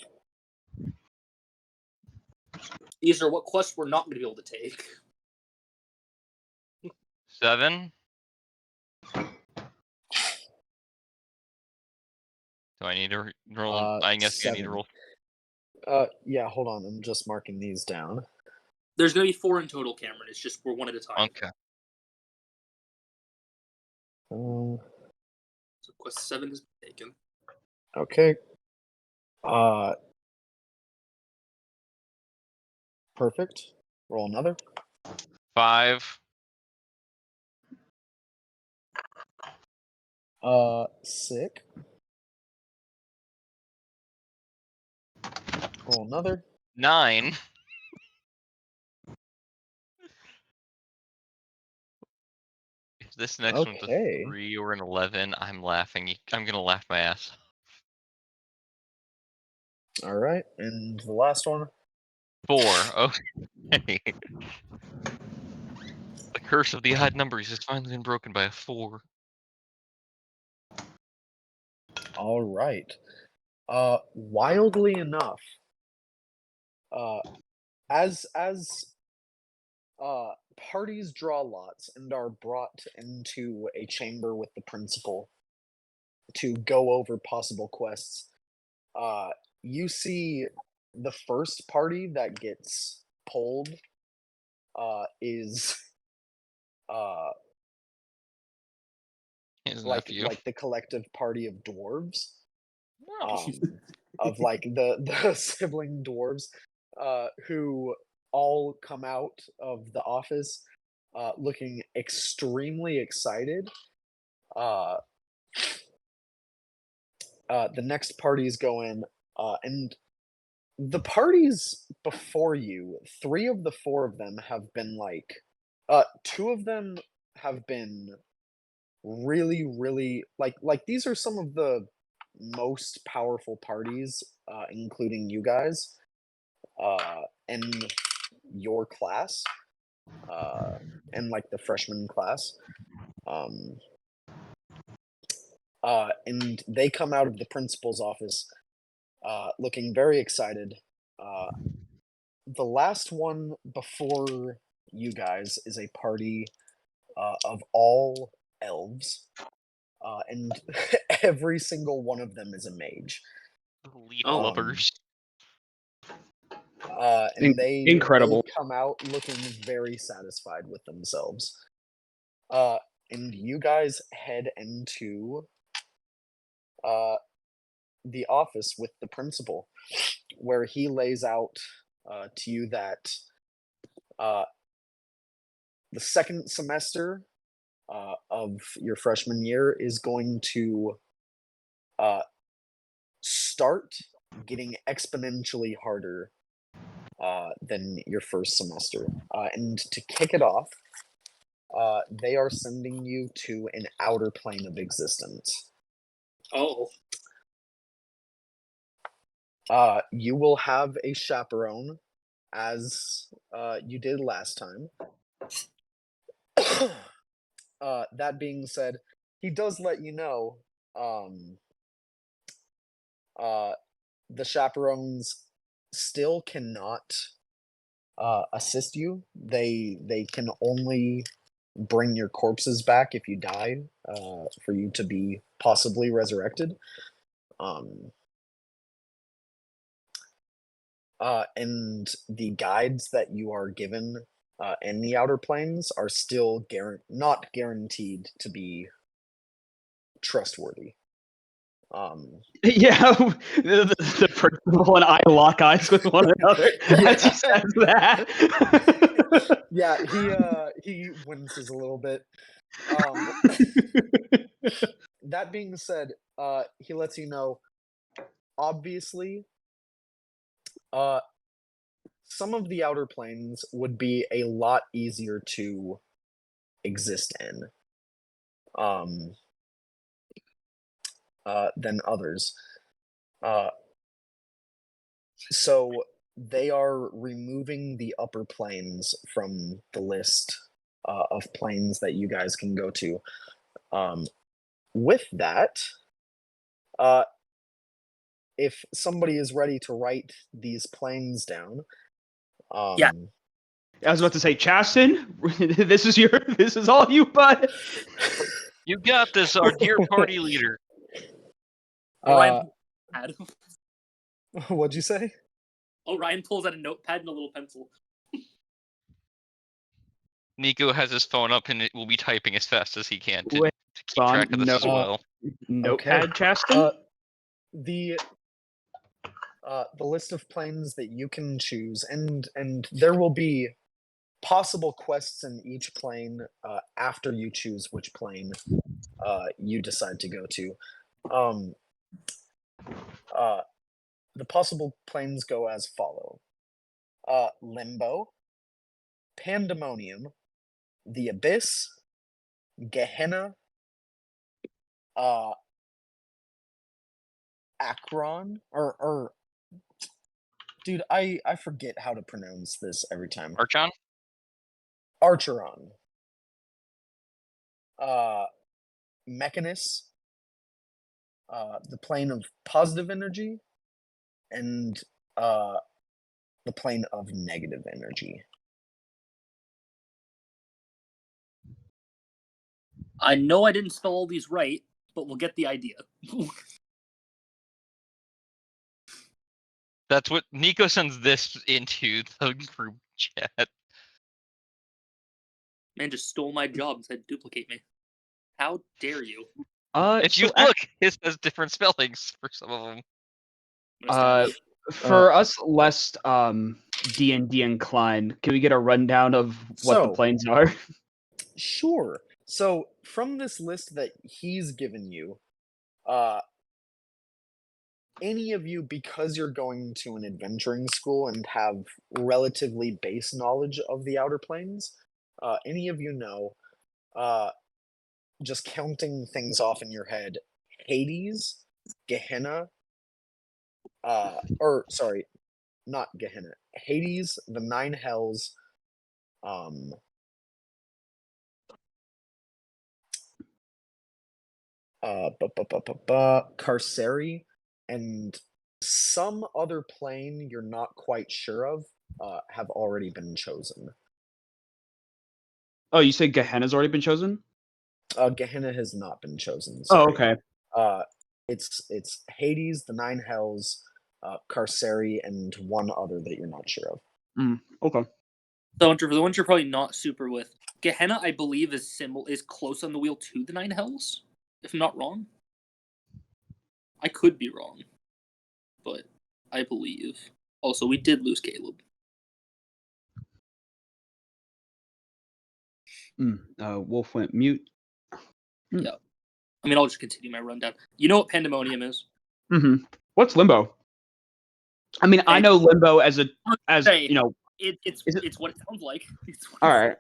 These are what quests we're not going to be able to take. 7. Do I need to roll? I guess I need to 7. roll. Yeah, hold on. I'm just marking these down. There's going to be 4 in total, Cameron. It's just we're one at a time. Okay. So quest 7 has been taken. Okay. Perfect. Roll another. 5. 6. Roll another. 9. this next one's a Okay. 3 or an 11, I'm laughing. I'm gonna laugh my ass off. All right, and the last one. 4. Okay. The curse of the odd numbers has finally been broken by a 4. All right. Wildly enough, as parties draw lots and are brought into a chamber with the principal to go over possible quests, you see the first party that gets pulled is His like nephew. like the collective party of dwarves. Oh. Of like the sibling dwarves who all come out of the office looking extremely excited. Uh, the next parties go in, and the parties before you, 3 of the 4 of them have been like, 2 of them have been really, really like these are some of the most powerful parties, including you guys, in your class, and like the freshman class. Um, and they come out of the principal's office, looking very excited. Uh, the last one before you guys is a party of all elves, and every single one of them is a mage. Leaf Oh. lovers. And they Incredible. come out looking very satisfied with themselves. And you guys head into the office with the principal, where he lays out to you that the second semester of your freshman year is going to start getting exponentially harder than your first semester. And to kick it off, they are sending you to an outer plane of existence. Oh. You will have a chaperone, as you did last time. That being said, he does let you know the chaperones still cannot assist you. They can only bring your corpses back if you die, for you to be possibly resurrected. And the guides that you are given in the outer planes are still not guaranteed to be trustworthy. Yeah, the principal and I lock eyes with one another as he says that. Yeah, he winces a little bit. That being said, he lets you know, obviously, some of the outer planes would be a lot easier to exist in than others. So they are removing the upper planes from the list of planes that you guys can go to. With that, if somebody is ready to write these planes down, Yeah. I was about to say, Chasten, this is all you, bud. You got this, our dear party leader. Ryan pad. What'd you say? Oh, Ryan pulls out a notepad and a little pencil. Nico has his phone up and it will be typing as fast as he can to Wait, keep track of this as well. Notepad, Chasten? The list of planes that you can choose, and there will be possible quests in each plane after you choose which plane you decide to go to. The possible planes go as follow: Limbo, Pandemonium, the Abyss, Gehenna, Akron, or dude, I forget how to pronounce this every time. Archon? Archeron, Mechanus, the plane of positive energy, and the plane of negative energy. I know I didn't spell all these right, but we'll get the idea. That's what Nico sends this into the group chat. Man just stole my job and said duplicate me. How dare you? If you So look, it has different spellings for some of them. for us less D&D inclined, can we get a rundown of what the So- planes are? Sure. So from this list that he's given you, any of you, because you're going to an adventuring school and have relatively base knowledge of the outer planes, any of you know, just counting things off in your head, Hades, Gehenna, or sorry, not Gehenna, Hades, the Nine Hells, Carceri, and some other plane you're not quite sure of, have already been chosen. Oh, you said Gehenna's already been chosen? Gehenna has not been chosen. Oh, Sorry. okay. It's Hades, the Nine Hells, Carceri, and one other that you're not sure of. Okay. So for the ones you're probably not super with, Gehenna, I believe, is close on the wheel to the Nine Hells, if I'm not wrong. I could be wrong, but I believe. Also, we did lose Caleb. Wolf went mute. Yeah. I mean, I'll just continue my rundown. You know what Pandemonium is? Mm-hmm. What's Limbo? I mean, I know Limbo as Say, you know. It's what it sounds like. All right.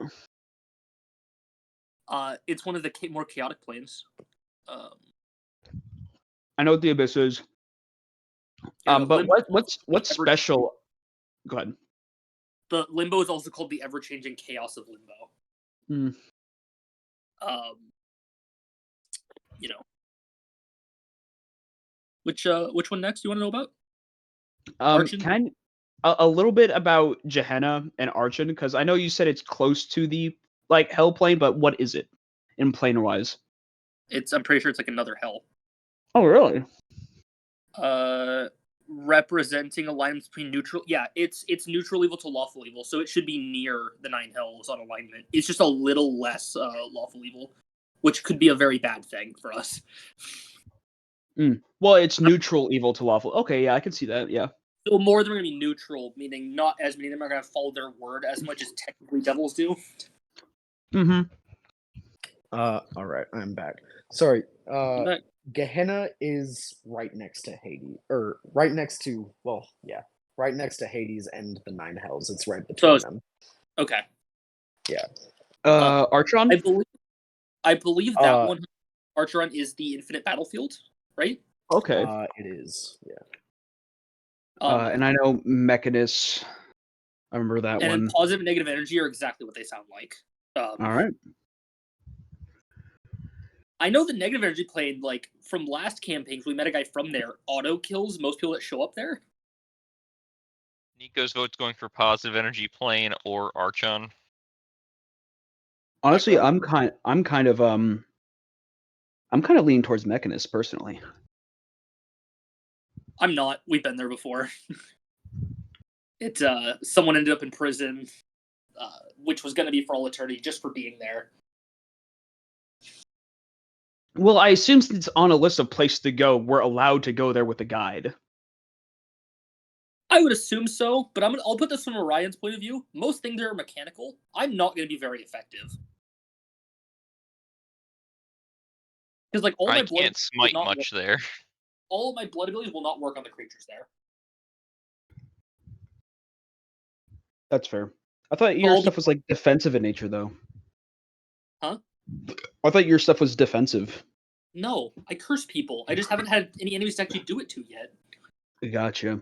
It's one of the more chaotic planes. I know what the Abyss is. But Limbo, what's special? Go ahead. The Limbo is also called the ever-changing chaos of Limbo. You know. Which one next? You want to know about? Archon? Can a little bit about Gehenna and Archon, because I know you said it's close to the hell plane, but what is it in plane wise? I'm pretty sure it's like another hell. Oh, really? Representing alignments between neutral. Yeah, it's neutral evil to lawful evil, so it should be near the Nine Hells on alignment. It's just a little less lawful evil, which could be a very bad thing for us. Well, it's neutral evil to lawful. Okay, yeah, I can see that. Yeah. So more of them are going to be neutral, meaning not as many of them are going to follow their word as much as technically devils do. Mm-hmm. All right, I'm back. Sorry. But Gehenna is right next to Hades, or right next to, well, yeah, right next to Hades and the Nine Hells. It's right between them. Okay. Yeah. Archon? I believe that one, Archeron, is the infinite battlefield, right? Okay. It is. Yeah. And I know Mechanus. I remember that and one. And positive and negative energy are exactly what they sound like. All right. I know the negative energy plane, like, from last campaigns, we met a guy from there, auto kills most people that show up there. Nico's vote's going for positive energy plane or Archon. Honestly, I'm kind of leaning towards Mechanus personally. I'm not. We've been there before. Someone ended up in prison, which was going to be for all eternity just for being there. Well, I assume since it's on a list of places to go, we're allowed to go there with a guide. I would assume so, but I'll put this from Orion's point of view. Most things are mechanical. I'm not going to be very effective. Because I can't smite much there. All of my blood abilities will not work on the creatures there. That's fair. I thought your stuff was defensive in nature, though. Huh? I thought your stuff was defensive. No, I curse people. I just haven't had any enemies to actually do it to yet. Gotcha.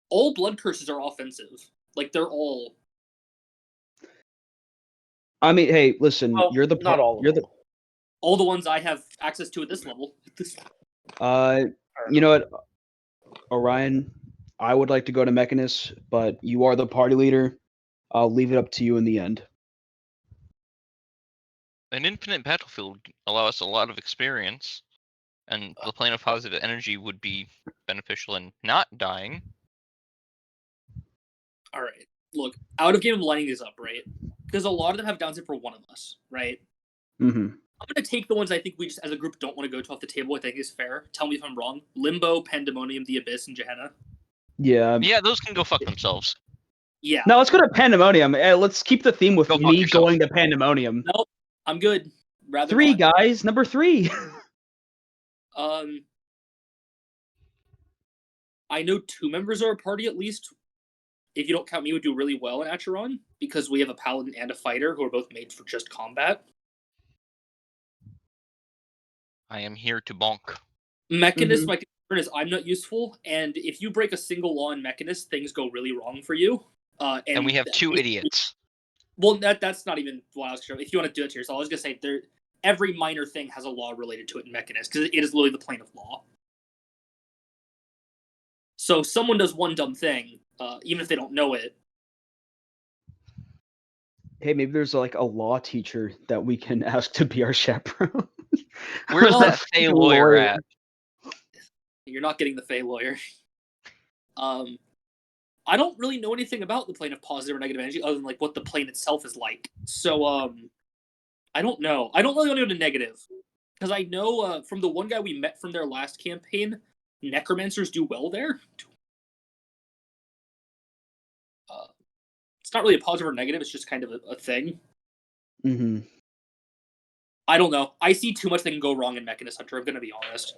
All blood curses are offensive. Like, they're all... I mean, hey, listen, Well, you're the not all of you're them. All the ones I have access to at this level. you know what, Orion, I would like to go to Mechanus, but you are the party leader. I'll leave it up to you in the end. An infinite battlefield allows us a lot of experience, and the plane of positive energy would be beneficial in not dying. Alright, look, out of game, I'm lining these up, right? Because a lot of them have downside for one of us, right? Mm-hmm. I'm going to take the ones I think we just, as a group, don't want to go to off the table. I think is fair. Tell me if I'm wrong. Limbo, Pandemonium, the Abyss, and Gehenna. Yeah. Yeah, those can go fuck themselves. Yeah. Now let's go to Pandemonium. Let's keep the theme with Go fuck me yourself. going to Pandemonium. Nope. I'm good. Rather 3, not. guys. Number 3. I know 2 members of our party at least. If you don't count me, would do really well in Acheron because we have a paladin and a fighter who are both made for just combat. I am here to bonk. Mechanist, my concern is I'm not useful, and if you break a single law in Mechanist, things go really wrong for you. And we have 2 idiots. Well, that's not even what I was going to. If you want to do it to yourself, I was going to say every minor thing has a law related to it in Mechanist because it is literally the plane of law. So someone does one dumb thing, even if they don't know it. Hey, maybe there's like a law teacher that we can ask to be our chaperone. Where's Well, that Fey lawyer at? You're not getting the Fey lawyer. I don't really know anything about the plane of positive or negative energy other than like what the plane itself is like. So I don't know. I don't really want to go to negative because I know from the one guy we met from their last campaign, necromancers do well there. It's not really a positive or negative. It's just kind of a thing. Mm-hmm. I don't know. I see too much that can go wrong in Mechanist Hunter. I'm going to be honest.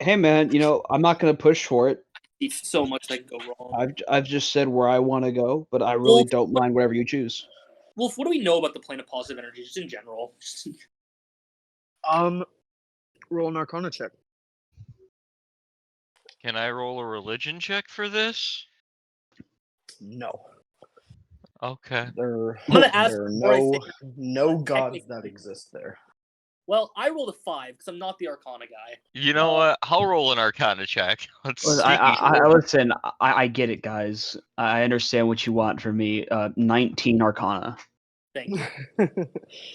Hey, man, I'm not going to push for it. It's so much that can go wrong. I've just said where I want to go, but I really don't mind whatever you choose. Wolf, what do we know about the plane of positive energy, just in general? Roll an Arcana check. Can I roll a religion check for this? No. Okay. There I'm gonna ask are before I say no gods technically- that exist there. Well, I rolled a 5 because I'm not the Arcana guy. You know what? I'll roll an Arcana check. Let's see. Listen, I get it, guys. I understand what you want from me. 19 Arcana. Thank you.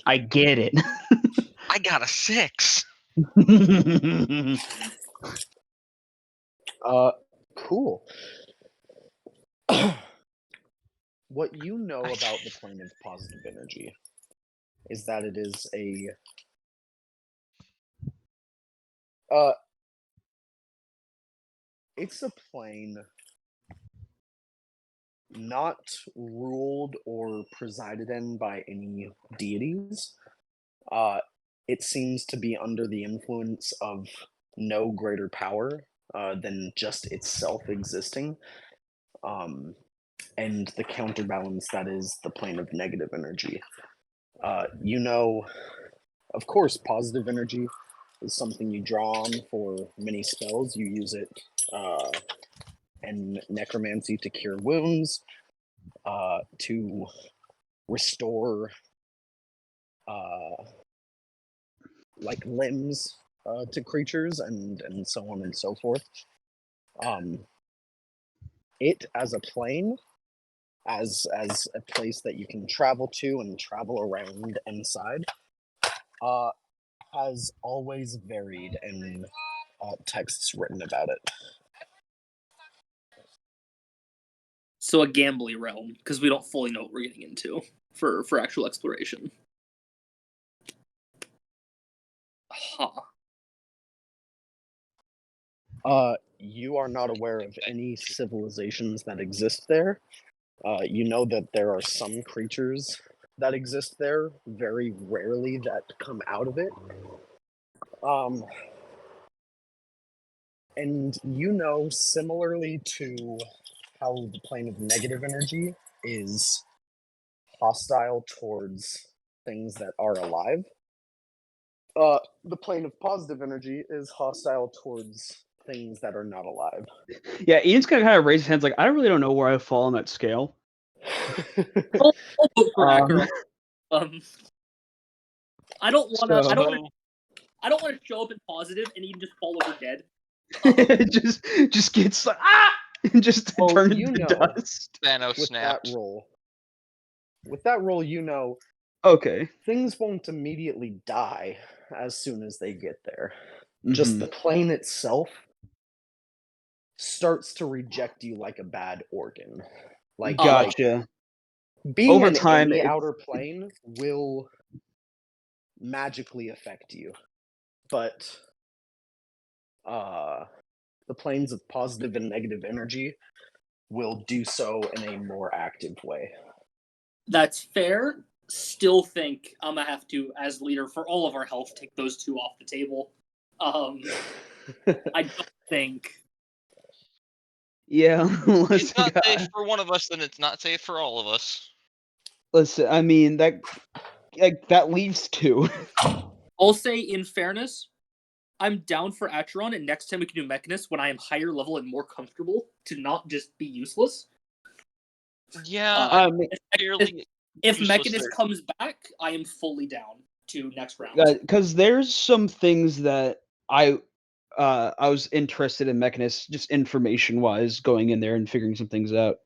I get it. I got a 6. Cool. What you know about the plane of positive energy is that it is it's a plane not ruled or presided in by any deities. It seems to be under the influence of no greater power than just itself existing. And the counterbalance that is the plane of negative energy. Of course, positive energy is something you draw on for many spells. You use it in necromancy to cure wounds, to restore like limbs to creatures, and so on and so forth. It as a plane, as a place that you can travel to and travel around inside, has always varied in texts written about it. So a gambly realm, because we don't fully know what we're getting into for actual exploration. Huh. You are not aware of any civilizations that exist there. You know that there are some creatures that exist there, very rarely that come out of it. And similarly to how the plane of negative energy is hostile towards things that are alive. The plane of positive energy is hostile towards things that are not alive. Yeah, Ian's gonna kind of raise his hands like, I really don't know where I fall on that scale. I'll vote for Um, Acheron. I don't want to. I don't want to. So I don't want to show up in positive and even just fall over dead. just gets like and just Well, turn you into know. dust. Thanos with snapped. that roll, Okay. things won't immediately die as soon as they get there. Mhm. Just the plane itself starts to reject you like a bad organ. Like Gotcha. being Over in time, any it- outer plane will magically affect you, but the planes of positive and negative energy will do so in a more active way. That's fair. Still think I'm gonna have to, as leader for all of our health, take those two off the table. I don't think. yeah. It's listen, not safe guy- for one of us, then it's not safe for all of us. listen, I mean that leaves two. I'll say, in fairness, I'm down for Acheron, and next time we can do Mechanist when I am higher level and more comfortable to not just be useless. Yeah, Um, fairly If useless Mechanist there. comes back, I am fully down to next round. because there's some things that I was interested in Mechanist, just information wise, going in there and figuring some things out.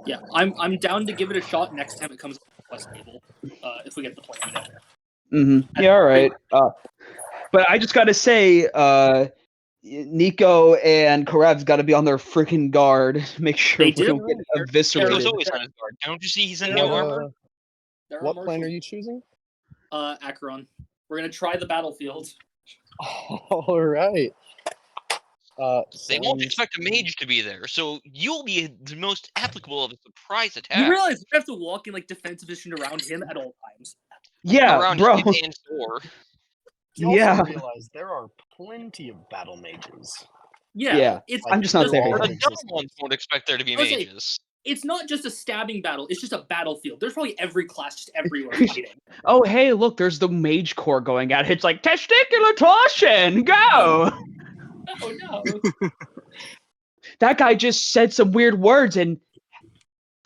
Yeah, I'm down to give it a shot next time it comes to the quest table. If we get the plan down. Mm-hmm. Yeah, all right. But I just gotta say, Nico and Karev's got to be on their freaking guard. Make sure They we did. don't get Nico's eviscerated. always on his guard. Don't you see he's in There new are- armor? There are What plane marshals. are you choosing? Acheron. We're gonna try the battlefield. All right. They won't sounds- expect a mage to be there, so you'll be the most applicable of a surprise You attack. realize we have to walk in like defensive position around him at all times. Yeah, Around bro. him and Thor. You also Yeah. realize there are plenty of battle mages. Yeah, it's I'm just not there But yet. the dumb ones won't expect there to be I was say- mages. It's not just a stabbing battle; it's just a battlefield. There's probably every class just everywhere fighting. Oh, hey, look, there's the mage core going at it. It's like testicular torsion. Go. Oh no! That guy just said some weird words, and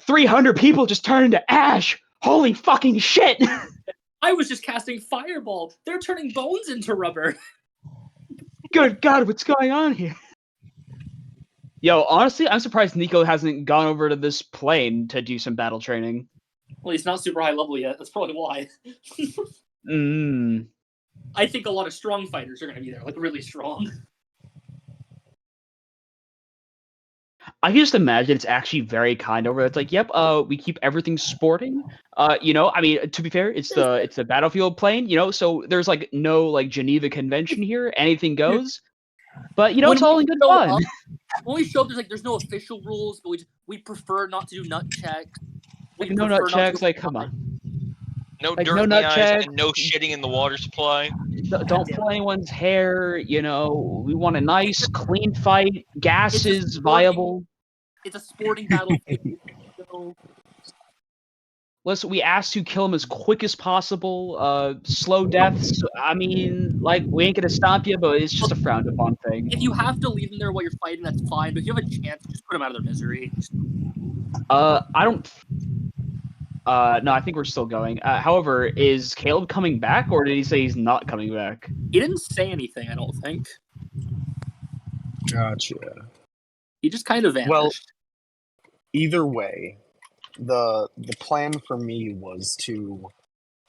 300 people just turned into ash. Holy fucking shit! I was just casting fireball. They're turning bones into rubber. Good God, what's going on here? Yo, honestly, I'm surprised Nico hasn't gone over to this plane to do some battle training. Well, he's not super high level yet. That's probably why. I think a lot of strong fighters are going to be there, like really strong. I can just imagine it's actually very kind over there. It's like, yep, we keep everything sporting. I mean, to be fair, it's the battlefield plane, so there's like no like Geneva Convention here. Anything goes. But When it's all in good fun. When we show up, there's no official rules, but we prefer not to do nut checks. We No prefer nut not to checks, do- like come on. No Like, dirt no in the nut eyes check. and no shitting in the water supply. Don't pull anyone's hair, we want a nice, clean fight. Gas is viable. It's a sporting battlefield. So Listen, we ask to kill him as quick as possible. Slow deaths. I mean, like, we ain't gonna stop you, but it's just a frowned upon thing. if you have to leave them there while you're fighting, that's fine. But if you have a chance, just put them out of their misery. I don't. No, I think we're still going. However, is Caleb coming back, or did he say he's not coming back? He didn't say anything, I don't think. Gotcha. He just kind of vanished. Well, either way, the plan for me was to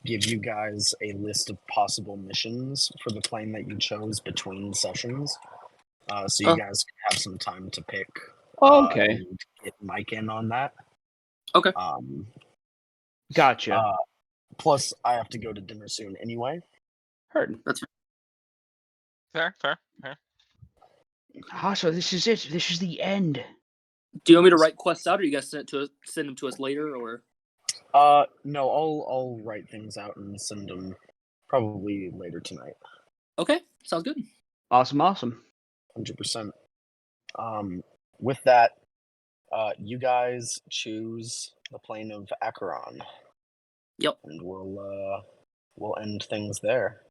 give you guys a list of possible missions for the plane that you chose between sessions, so you guys can have some time to pick. Okay. And get Mike in on that. Okay. Gotcha. Plus, I have to go to dinner soon anyway. Heard. That's Fair. So this is it. This is the end. Do you want me to write quests out, or you guys send them to us later, or? No, I'll write things out and send them probably later tonight. Okay, sounds good. Awesome. 100%. With that, You guys choose the plane of Acheron. Yep. And we'll end things there.